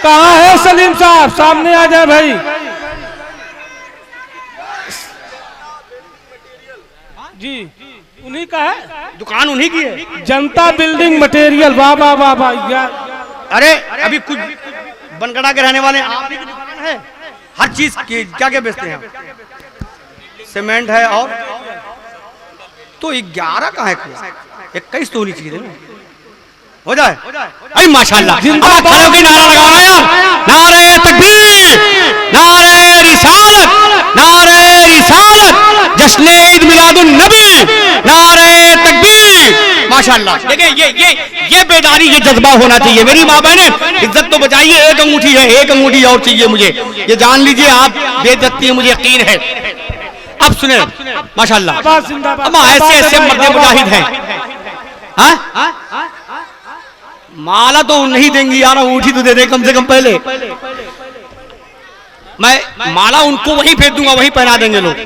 कहाँ है सलीम साहब? सामने आ जाए भाई। जी का है? दुकान उन्हीं की है। जनता बिल्डिंग मटेरियल। वाह वाह वाह वाह यार। अरे अभी कुछ बनगढ़ा के रहने वाले आप ही की दुकान है। हर चीज की क्या क्या बेचते हैं? सीमेंट है और तो 11 कहाँ है? 21 तो होनी चाहिए ना। हो जाए। अरे माशाल्लाह। जिंदाबाद नारा लगाना यार। नारे तकबीर, नारे रिसालत, नारे रिसालत, जश्न ईद मिलादुन नबी, नारे तकबीर। माशाल्लाह। देखिए ये बेदारी, ये जज्बा होना चाहिए। मेरी माँ बहने, इज्जत तो बचाइए। एक अंगूठी है, एक अंगूठी और चाहिए मुझे। ये जान लीजिए आप बेइज्जती है, मुझे यकीन है। अब सुने माशाल्लाह। अब ऐसे ऐसे मर्द मुजाहिद हैं। हाँ? माला तो नहीं देंगी यार, अंगूठी तो दे दे कम से कम। पहले मैं माला उनको वहीं फेंक दूंगा, वहीं पहना देंगे लोग।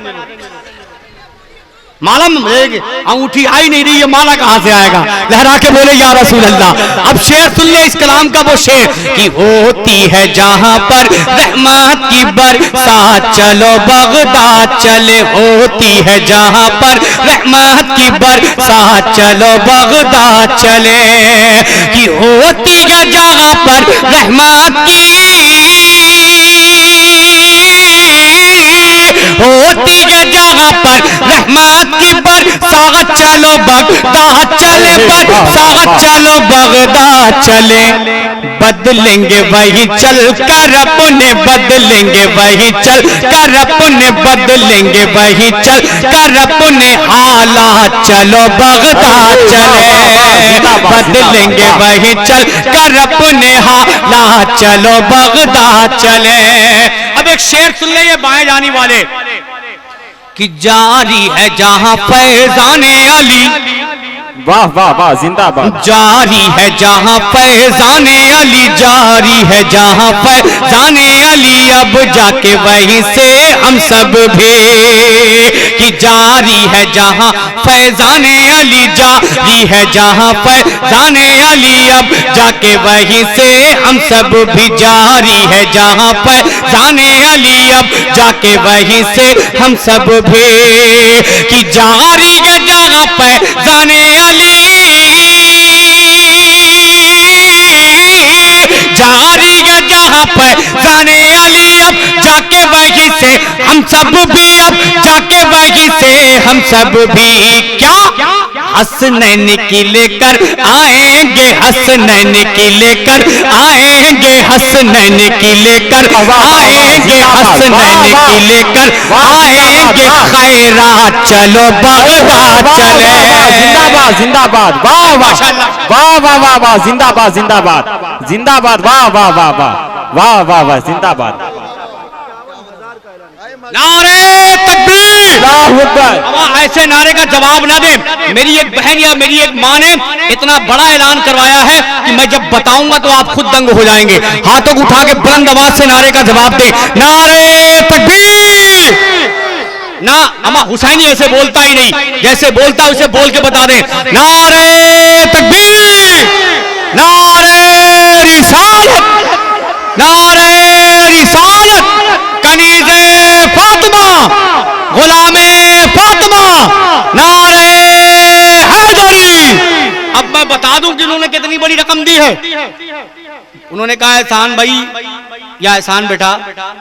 माला अंगूठी आई नहीं रही है, माला कहां से आएगा? लहरा के बोले या रसूल अल्लाह। अब शेर सुन ले इस कलाम का, वो शेर कि होती है जहां पर रहमत की बरसात, चलो बगदाद चले। होती है जहां पर रहमत की बरसात, चलो बगदाद चले। कि होती है जहां पर रहमत की, होती है जहां पर रहमत की बरसात, चलो बगदाद चले। बरसात चलो बगदाद चले। बदलेंगे वही चल कर अपने, बदलेंगे वही चल कर अपने, बदलेंगे वही चल कर अपने हालात, चलो बगदाद चले। बदलेंगे वही चल कर अपने हालात, चलो बगदाद चले। अब एक शेर सुन ले ये बाएं जाने वाले कि जारी है जहां फैजाने अली। वाह वाह वाह, जिंदाबाद। जारी है जहां फैजाने अली, जारी है जहां फैजाने अली, अब जाके वहीं से हम सब भी। कि जारी है जहां फैजाने अली, जारी है जहां फैजाने अली, अब जाके वहीं से हम सब भी। जारी है जहां फैजाने अली, अब जाके वहीं से हम सब भी। कि जारी है जहां फैजाने अली, जारी है जहां पर जाने अली, अब जाके वहीं से हम सब भी। अब जाके वहीं से हम सब भी। क्या हसनैन की लेकर आएंगे, हसनैन की लेकर आएंगे, हसनैन की लेकर आएंगे, हसनैन की लेकर आएंगे खैरात, चलो बगदाद चले। जिंदाबाद जिंदाबाद। वाह वाह वाह वाह वाह वाह, जिंदाबाद जिंदाबाद जिंदाबाद। वाह वाह वाह वाह वाह वाह वाह, जिंदाबाद। नारे तकबीर। अल्लाहू अकबर। ऐसे नारे का जवाब ना दे। मेरी एक बहन या मेरी एक माँ ने इतना बड़ा ऐलान करवाया है कि मैं जब बताऊंगा तो आप खुद दंग हो जाएंगे। हाथों को उठा के बुलंद आवाज से नारे का जवाब दे। नारे तकबीर। ना अमा हुसैनी ऐसे बोलता ही नहीं, जैसे बोलता है उसे बोल के बता दे। नारे तकबीर, नारे रिसालत, नारे रिसालत, कनीज़े फातिमा, गुलामे फातिमा, नारे हैदरी। अब मैं बता दूं कि उन्होंने कितनी बड़ी रकम दी है। उन्होंने कहा एहसान भाई या एहसान बेटा,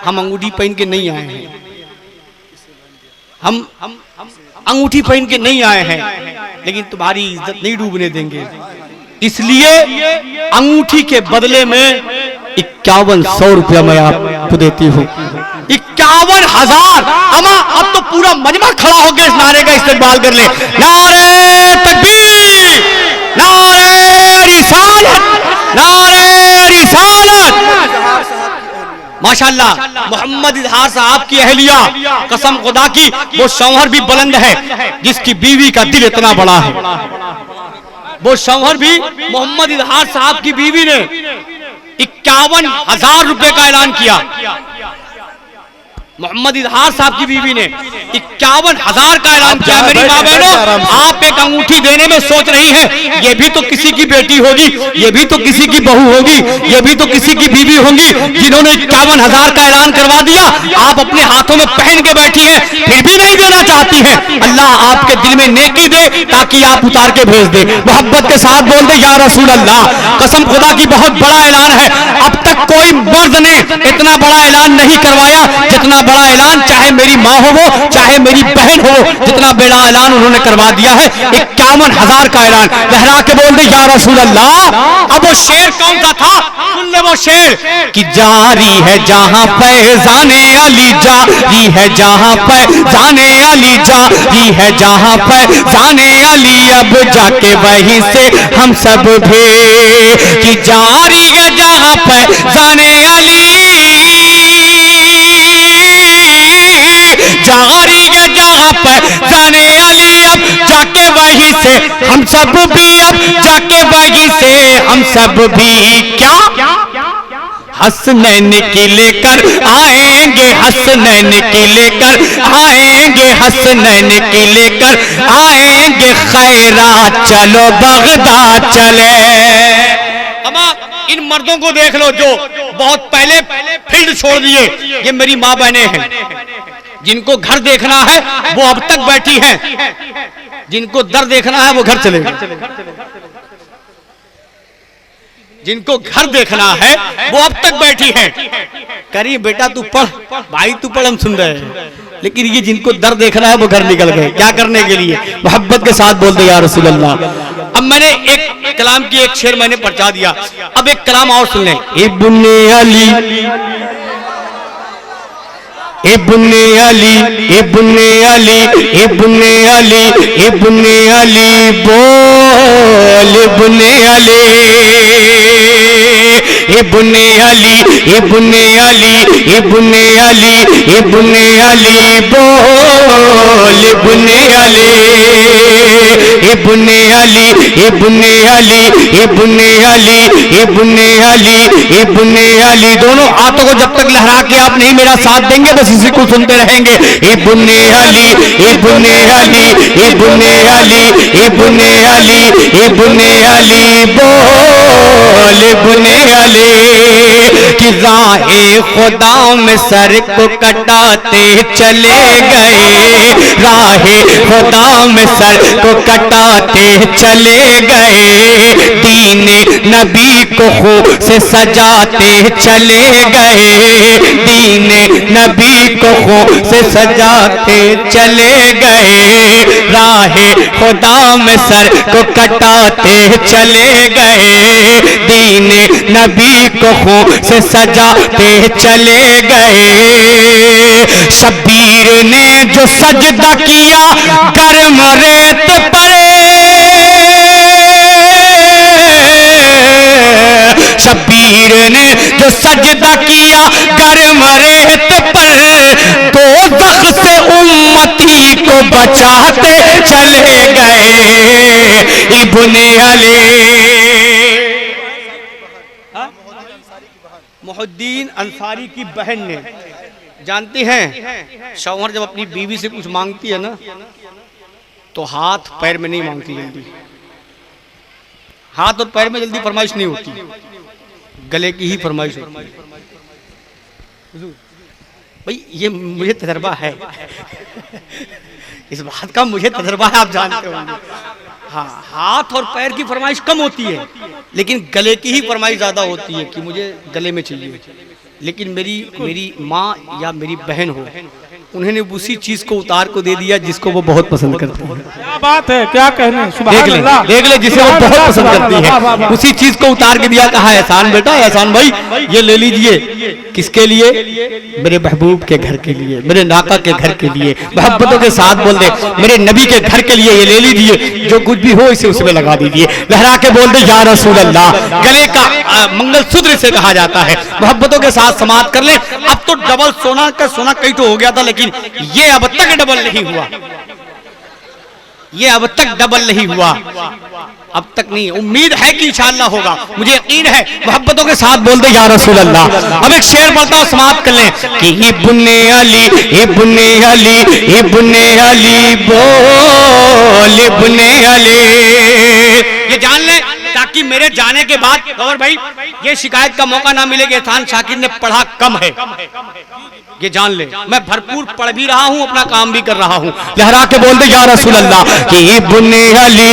हम अंगूठी पहन के नहीं आए हैं, हम अंगूठी पहन के नहीं आए हैं, लेकिन तुम्हारी इज्जत नहीं डूबने देंगे, इसलिए अंगूठी के बदले में 5100 रुपया मैं आपको देती हूँ। 51,000। अमा अब तो पूरा मजमा खड़ा होकर इस नारे का इस्तेमाल कर ले। नारे तकबीर, नारे रिसालत, नारे रिसालत। माशाल्लाह मोहम्मद इजहार साहब की अहलिया, कसम खुदा की वो शौहर भी बुलंद है जिसकी बीवी का दिल इतना बड़ा है। वो शौहर भी मोहम्मद इजहार साहब की बीवी ने 51,000 रुपए का ऐलान किया। मोहम्मद इजहार साहब की बीवी ने 51,000 का ऐलान किया। मेरी माँ बहनों, आप एक अंगूठी देने में सोच रही हैं, ये भी तो किसी की बेटी होगी, ये भी तो किसी की बहू होगी, ये भी तो किसी की बीवी होंगी, जिन्होंने 51,000 का ऐलान करवा दिया। आप अपने हाथों में पहन के बैठी हैं, फिर भी नहीं देना चाहती हैं। अल्लाह आपके दिल में नेकी दे ताकि आप उतार के भेज दे। मोहब्बत के साथ बोल दे या रसूल अल्लाह। कसम खुदा की बहुत बड़ा ऐलान है। अब तक कोई मर्द ने इतना बड़ा ऐलान नहीं करवाया जितना बड़ा ऐलान, चाहे मेरी माँ हो वो, चाहे मेरी बहन हो, जितना बड़ा ऐलान उन्होंने करवा दिया है। 51,000 का ऐलान। लहरा के बोल दे या रसूल अल्लाह। अब वो शेर कौन सा था? सुन ले वो शेर कि जारी है जहां फैजाने अली, जारी है जहां फैजाने अली, जारी है जहां फैजाने अली, अब जाके वहीं से हम सब भी कि जारी है जहां फैजाने अली, जारी है जहां फैजाने अली, अब जाके वहीं से हम सब भी, अब जाके वहीं से हम सब भी क्या हसनैन की लेकर आएंगे, हसनैन की लेकर आएंगे, हसनैन की लेकर आएंगे, खैरात चलो बगदाद चले। अब इन मर्दों को देख लो जो बहुत पहले फील्ड छोड़ दिए। ये मेरी माँ बहनें हैं, जिनको घर देखना है वो अब तक बैठी हैं, जिनको दर देखना है वो घर चले गए, जिनको घर देखना है वो अब तक बैठी हैं। करिए बेटा तू पढ़, भाई तू पढ़, हम सुन रहे हैं। लेकिन ये जिनको दर देखना है वो घर निकल गए, क्या करने के लिए? मोहब्बत के साथ बोल दे या रसूल अल्लाह। अब मैंने एक कलाम की एक शेर मैंने पहुंचा दिया, अब एक कलाम और सुन लें। इब्ने अली, इब्ने अली, इब्ने अली, इब्ने अली, इब्ने अली, बोल इब्ने अली, इब्ने अली, इब्ने अली, इब्ने अली, इब्ने अली, बोल इब्ने अली, इब्ने अली, इब्ने अली, इब्ने अली, इब्ने अली, इब्ने अली। दोनों हाथों को जब तक लहरा के आप नहीं मेरा साथ देंगे बस इसी को सुनते रहेंगे। इब्ने अली, इब्ने अली, इब्ने अली, इब्ने अली, इब्ने अली, बोल इब्ने अली। कि राहे खुदा में सर को कटाते चले गए, राहे खुदा में सर को कटाते चले गए, दीने नबी को खूब से सजाते चले गए, दीने नबी को खूब से सजाते चले गए, राहे खुदा में सर को कटाते चले गए, दीने नबी को खूब से सजाते चले गए। शब्बीर ने जो सजदा किया गर्म रेत पर, शब्बीर ने जो सजदा किया गर्म रेत पर, दोज़ख से उम्मती को बचाते चले गए इब्ने अली। मोहुद्दीन अंसारी की बहन ने, जानती हैं शौहर जब अपनी बीवी से कुछ मांगती है ना तो हाथ पैर में नहीं मांगती जल्दी, हाथ और पैर में जल्दी फरमाइश नहीं होती, गले की ही फरमाइश होती है। भाई ये मुझे तजर्बा है इस बात का मुझे तजर्बा है, आप जानते होंगे। हाँ, हाथ और पैर की फरमाइश कम होती है लेकिन गले की ही फरमाइश ज्यादा होती है कि मुझे गले में चाहिए। लेकिन मेरी माँ या मेरी बहन हो, उन्होंने उसी चीज को उतार को दे दिया जिसको वो बहुत पसंद करते हैं। क्या बात है, क्या कहने, देख ले जिसे वो बहुत पसंद करती है उसी चीज को उतार के दिया। कहा एहसान बेटा, एहसान भाई ये ले लीजिए। किसके लिए? मेरे महबूब के घर के लिए, मेरे नाका के घर के लिए। मोहब्बतों के साथ बोल दे मेरे नबी के घर के लिए ये ले लीजिए, जो कुछ भी हो इसे उसमें लगा दीजिए। लहरा के बोल दे या रसूल अल्लाह। गले का मंगलसूत्र से कहा जाता है। मोहब्बतों के साथ समाप्त कर ले। अब तो डबल सोना का सोना कई तो हो गया था लेकिन ये अब तक डबल नहीं हुआ, ये अब तक डबल नहीं हुआ। अब तक नहीं, उम्मीद है कि इंशाअल्लाह होगा, मुझे यकीन है। मोहब्बतों के साथ बोल दे या रसूल अल्लाह। अब एक शेर पढ़ता हूं, समाप्त कर लें कि इब्ने अली इब्ने अली इब्ने अली बोल इब्ने अली। ये जान लें ताकि मेरे जाने के बाद गौर भाई ये शिकायत का मौका ना मिले कि एहसान शाकिर ने पढ़ा कम है। ये जान ले मैं भरपूर पढ़ भी रहा हूँ, अपना काम भी कर रहा हूँ। लहरा के बोल दे या रसूल अल्लाह कि इब्ने अली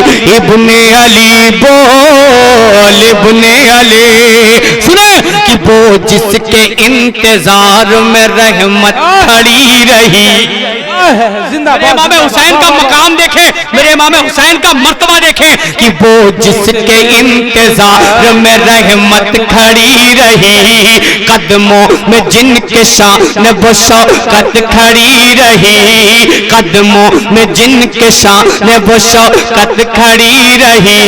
बोल इब्ने अली। सुने कि वो जिसके इंतजार में रहमत खड़ी रही। मेरे इमाम हुसैन का मकाम देखे, मेरे इमाम हुसैन का मर्तबा देखे कि वो जिसके इंतजार में रहमत खड़ी रही, कदमों में जिनके शान वो शौकत खड़ी रही, कदमों में जिनके शान वो शौकत खड़ी रही।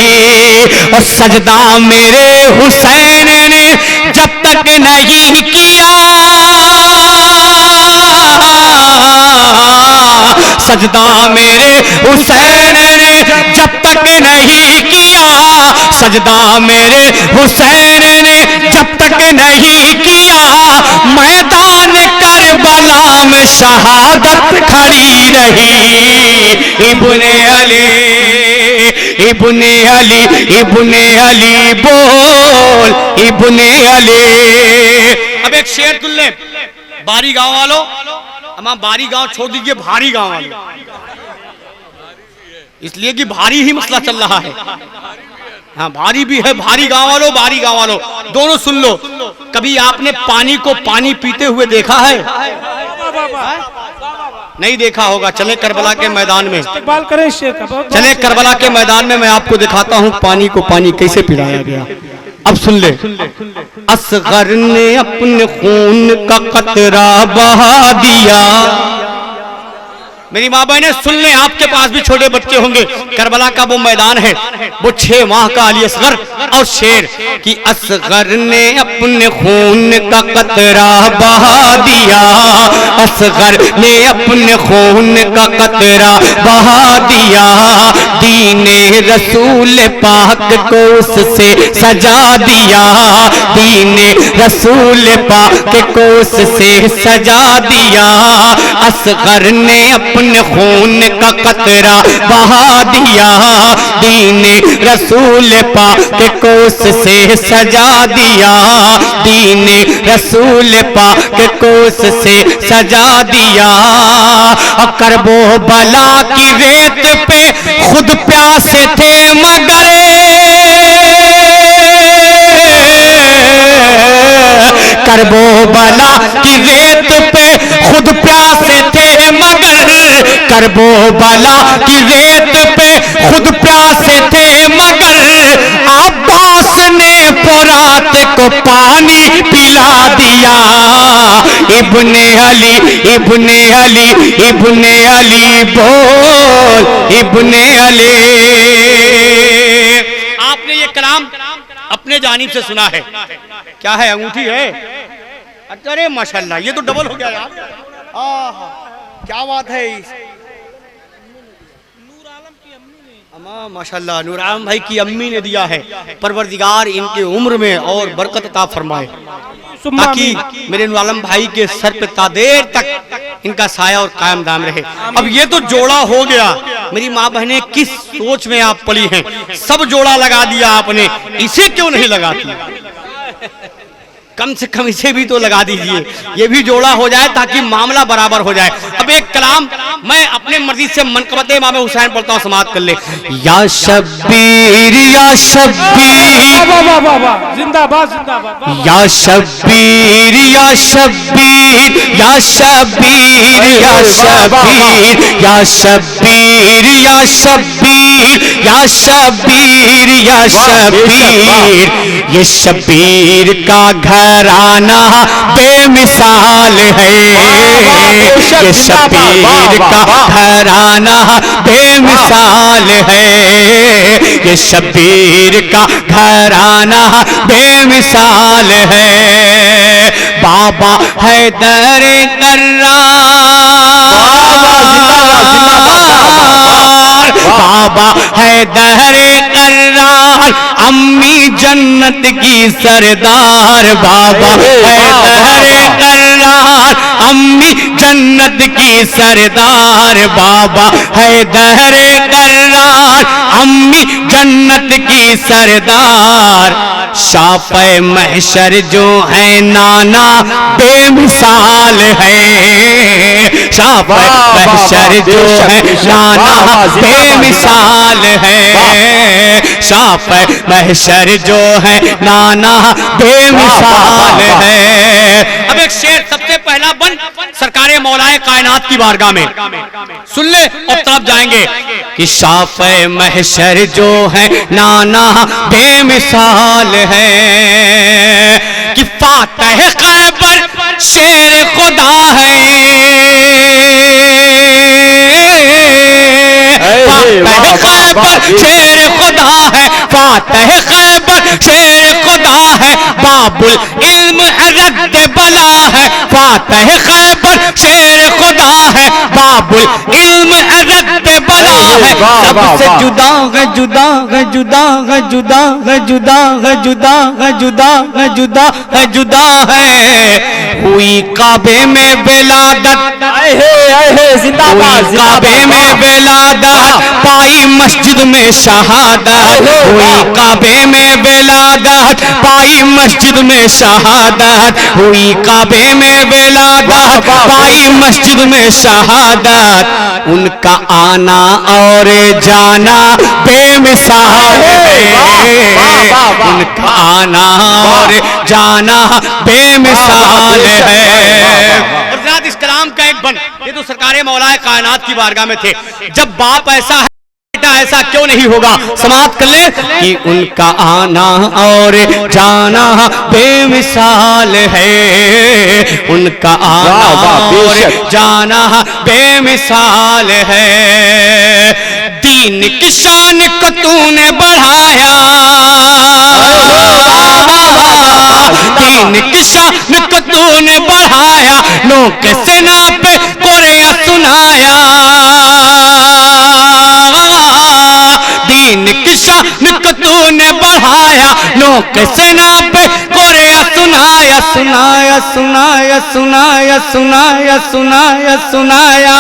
और सजदा मेरे हुसैन ने जब तक नहीं किया, सजदा मेरे हुसैन ने जब तक नहीं किया, सजदा मेरे हुसैन ने जब तक नहीं किया, मैदान करबला में शहादत खड़ी रही। इब्ने अली इब्ने अली इब्ने अली बोल इब्ने अली। अब एक शेर सुन ले बारी गांव वालों, हमारा बारी गांव छोड़ दीजिए, भारी गांव वाले, इसलिए कि भारी ही मसला चल रहा है। हाँ भारी भी है, भारी गांव वालों दोनों सुन लो। कभी आपने पानी को पानी पीते हुए देखा है? नहीं देखा होगा। चले करबला के मैदान में, चले करबला के मैदान में मैं आपको दिखाता हूँ पानी को पानी कैसे पिलाया गया। अब सुन ले, असगर ने अपने खून का कतरा बहा दिया। मेरी माँ बहने सुन ले, आपके पास भी छोटे बच्चे होंगे। करबला का वो मैदान है, वो 6 माह का अली असगर और शेर कि असगर ने अपने खून का कतरा बहा दिया, असगर ने अपने खून का कतरा बहा दिया, दीने रसूल पाक को उससे सजा दिया, दीने रसूल पाक को उससे सजा दिया। असगर ने अपने खून का कतरा बहा दिया, दीने रसूल पाक को उससे सजा दिया, दीने रसूल पाक को उससे सजा दिया। और करबो बला की रेत पे खुद प्यासे थे मगर, करबो बला की रेत पे खुद प्यासे थे मगर, करबो बला की रेत पे खुद प्यासे थे मगर, अब्बास ने फुरात को पानी पिला दिया। इब्ने अली इब्ने अली इब्ने अली बोल इब्ने अली। आपने ये कलाम अपने जानिब से सुना है। क्या है? अंगूठी है? अरे माशाल्लाह, ये तो डबल हो गया यार। क्या बात है। माशाल्लाह नूर आलम भाई की अम्मी ने दिया है। परवरदिगार इनके उम्र में और बरकत अता फरमाए, ताकि मेरे नूर आलम भाई के सर पे तादेर तक इनका साया और कायम दाम रहे। अब ये तो जोड़ा हो गया। मेरी माँ बहनें किस सोच में आप पली हैं, सब जोड़ा लगा दिया आपने, इसे क्यों नहीं लगाती? कम से कम इसे भी तो लगा दीजिए, ये भी जोड़ा हो जाए ताकि मामला बराबर हो जाए। अब एक कलाम मैं अपने मर्जी से मनकबत इमाम हुसैन पढ़ता हूँ, समाप्त कर ले। या शब्बीर या शब्बीर, जिंदाबाद जिंदाबाद, या शब्बीर या शब्बीर, या शब्बीर या शब्बीर, या शब्बीर या शब्बीर, या शब्बीर या शब्बीर। ये शब्बीर का घराना बेमिसाल है, ये शब्बीर का घराना बेमिसाल है, ये शब्बीर का घराना बेमिसाल है। बाबा हैदर कर्रार, बाबा हैदर कर्रार, अम्मी जन्नत की सरदार, बाबा हैदर कर्रार, अम्मी जन्नत की सरदार, बाबा हैदर कर्रार, अम्मी जन्नत की सरदार। शाफ़े महशर जो है नाना बेमिसाल है, शाफ़े महशर जो है नाना बेमिसाल है, शाफ़े महशर जो है नाना बेमिसाल है। अब एक शेर सबसे पहला बन सरकारे मौलाए कायनात की बारगाह में सुन ले और तब जाएंगे कि शाफ़े महशर जो है नाना बेमिसाल है, कि फातह खैबर शेर खुदा है, फातह खैबर शेर खुदा है, फातह खैबर शेर खुदा है, बाबुल इल्म रद्द बला है, फातह खैबर शेर खुदा है, बाबुल इल्म रद्द बला है। सबसे जुदा है जुदा है जुदा है जुदा है जुदा है जुदा है जुदा है जुदा है जुदा है, हुई काबे में बेलादत, जिंदाबाद काबे में बेलादत, पाई मस्जिद में शहादत, हुई काबे में बेलादत, पाई मस्जिद में शहादत, हुई काबे में बेलादत, पाई मस्जिद में शहादत। उनका आना और जाना बेमिसाल है, उनका आना और जाना बेमिसाल है। और ज़रा इस कलाम का एक बन, ये तो सरकारे मौलाए कायनात की बारगाह में थे, जब बाप ऐसा है ऐसा क्यों नहीं होगा, समाप्त कर ले कि उनका आना और जाना बेमिसाल है, उनका आना और जाना बेमिसाल है। दीन की शान को तूने बढ़ाया, दीन की शान को तूने बढ़ाया, लोग सेना पे कोरिया सुनाया, दीन की शान को तूने बढ़ाया, लोग सेना पे कोरिया सुनाया, सुनाया सुनाया सुनाया सुनाया सुनाया सुनाया।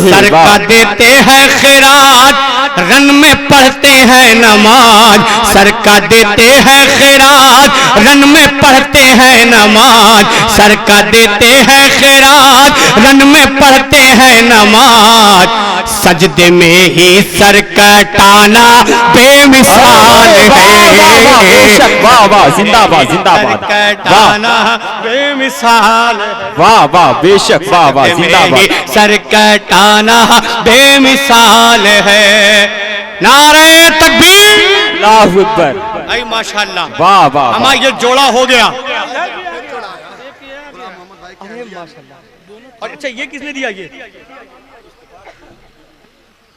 सर का देते हैं खैरात, रन में पढ़ते हैं नमाज, सर का देते हैं खैरात, रन में पढ़ते हैं नमाज, सर का देते हैं खैरात, रन में पढ़ते हैं नमाज। सजदे में ही सर कटाना बेमिसाल है, वाह वाह जिंदाबाद जिंदाबाद, कटाना बेमिसाल है, वाह वाह बेशक, वाह वाह जिंदाबाद, सर कटाना बेमिसाल है। नारे तकबीर, अल्लाहु अकबर, आई माशाल्लाह, वाह वाह, हमारा ये जोड़ा हो गया। और अच्छा ये किसने दिया, ये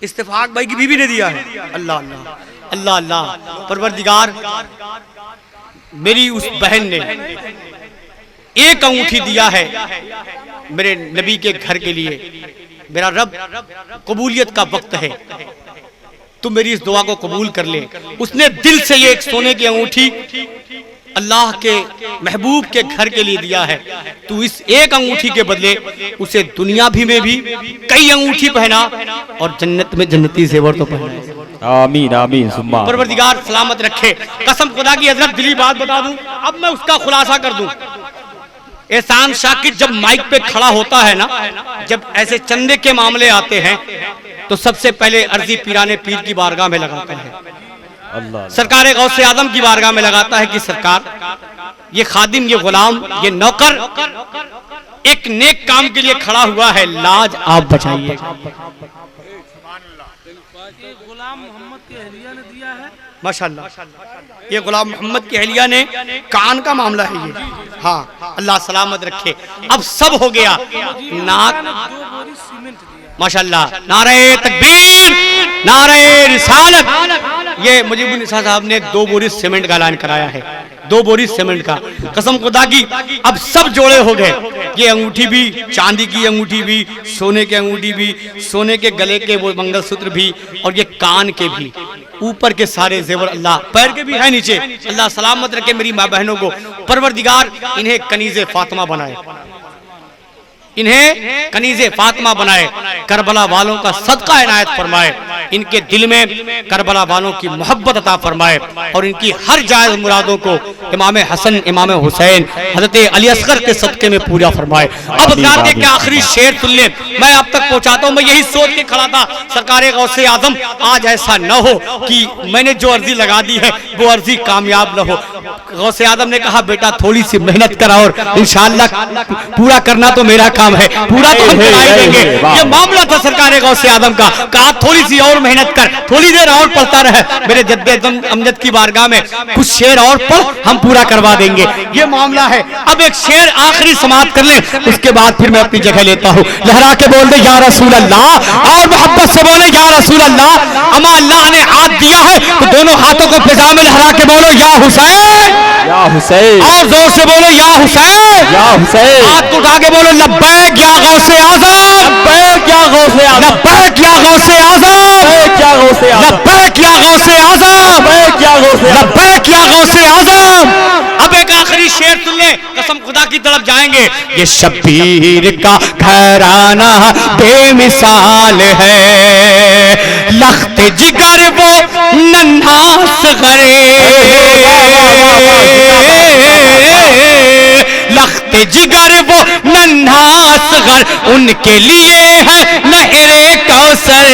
इस्तिफाक भाई की बीवी ने दिया है। अल्लाह अल्लाह अल्लाह अल्लाह, परवरदिगार मेरी उस बहन ने एक अंगूठी दिया है मेरे नबी के घर के लिए। मेरा रब कबूलियत का वक्त है, तू मेरी इस दुआ को कबूल कर ले। उसने दिल से ये एक सोने की अंगूठी अल्लाह के महबूब के घर के लिए दिया है। तू इस एक अंगूठी के बदले उसे दुनिया भी में भी कई अंगूठी पहना और जन्नत में जन्नती जेवर तो पहना। आमीन आमीन सुम्मा। परवरदिगार सलामत रखे। कसम खुदा की हजरत दिली बात बता दूं, अब मैं उसका खुलासा कर दूं। एहसान शाकिर जब माइक पे खड़ा होता है ना, जब ऐसे चंदे के मामले आते हैं तो सबसे पहले अर्जी पीराने पीर की बारगाह में लगाता है, सरकार गौसे आदम की बारगाह में लगाता है कि सरकार ये खादिम, ये गुलाम, ये नौकर एक नेक काम के लिए खड़ा हुआ है, लाज आप बचाइए। गुलाम मोहम्मद के अहलिया ने दिया है, माशाल्लाह, ये गुलाम मोहम्मद की अहलिया ने कान का मामला है ये। हाँ, अल्लाह सलामत रखे। अब सब हो गया, नाक माशाल्लाह, नारे तकबीर, नारे रिसालत। ये मुजीबुल निसा साहब ने 2 बोरी सीमेंट का ऐलान कराया है, 2 बोरी सीमेंट का। कसम खुदा की अब सब जोड़े हो गए। ये अंगूठी भी, चांदी की अंगूठी भी, सोने की अंगूठी भी, सोने के गले के वो मंगलसूत्र भी और ये कान के भी। ऊपर के सारे जेवर अल्लाह, पैर के भी है नीचे, अल्लाह सलामत रखे मेरी माँ बहनों को। परवरदिगार इन्हें कनीज़े फातिमा बनाए, इन्हें कनीज़े फातिमा बनाए, करबला वालों का सदका इनायत फरमाए, इनके दिल में करबला वालों की मोहब्बत अता फरमाए और इनकी हर जायज़ मुरादों को इमाम हसन, इमाम हुसैन, हज़रत अली असगर के सदक़े में पूरा फरमाए। अब नाते के आखिरी शेर सुन ले, मैं आप तक पहुंचाता हूं। मैं यही सोच के खड़ा था सरकार गौसे आजम आज ऐसा न हो कि मैंने जो अर्जी लगा दी है वो अर्जी कामयाब न हो। गौसे आजम ने कहा बेटा थोड़ी सी मेहनत करा और इंशाअल्लाह पूरा करना तो मेरा काम है, पूरा तो हम करा ही देंगे। ये मामला था सरकार गौसे आजम का, कहा थोड़ी सी और मेहनत कर, थोड़ी देर और पढ़ता रहे मेरे जद्दे अमजद की बारगाह में, कुछ शेर और पढ़, हम पूरा करवा देंगे। ये मामला है। अब एक शेर आखिरी समाप्त कर ले, उसके बाद फिर मैं अपनी जगह लेता हूँ। लहरा के बोल दे या रसूल अल्लाह और मोहब्बत से बोले या रसूल अल्लाह। अमा अल्लाह ने हाथ दिया है तो दोनों हाथों को फिजा में लहरा के बोलो या हुसैन, या हुसैन, और जोर से बोलो या हुसैन, या हुसैन। हाथ उठा के बोलो लब्बैक या गौसे आज़म, लब्बैक या गौसे आज़म, लब्बैक या गौसे आज़म, लब्बैक या गौसे आज़म, लब्बैक या गौसे आज़म, लब्बैक या गौसे आज़म, लब्बैक या गौसे आज़म। अब एक आखिरी शेर सुन ले, कसम खुदा की तरफ जाएंगे। ये शब्बीर का घराना बेमिसाल है, लख्त जिगर वो नन्हा सगरे, लख्त जिगर वो नन्हा सगर, उनके लिए है नहरे कौसर,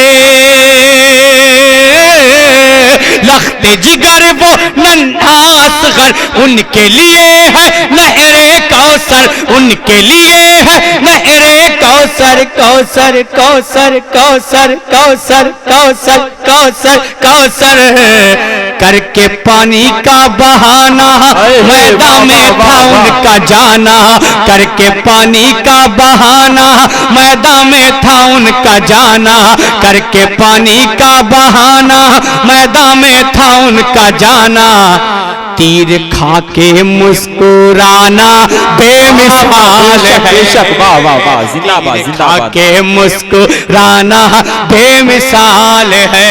लख्त जिगर वो नन्हा सगर, उनके लिए है नहरे कौसर, उनके लिए है नहरे कौसर, कौसर कौसर कौसर कौसर कौसर कौसर कौसर करके पानी का बहाना मैदान में था उनका जाना, करके पानी का बहाना मैदान में था उनका जाना, करके पानी का बहाना मैदान में था उनका जाना, तीर खा के मुस्कुराना बेमिसाल है, बेशक वाह वाह वाह, जिंदाबाद खा के मुस्कुराना बेमिसाल है।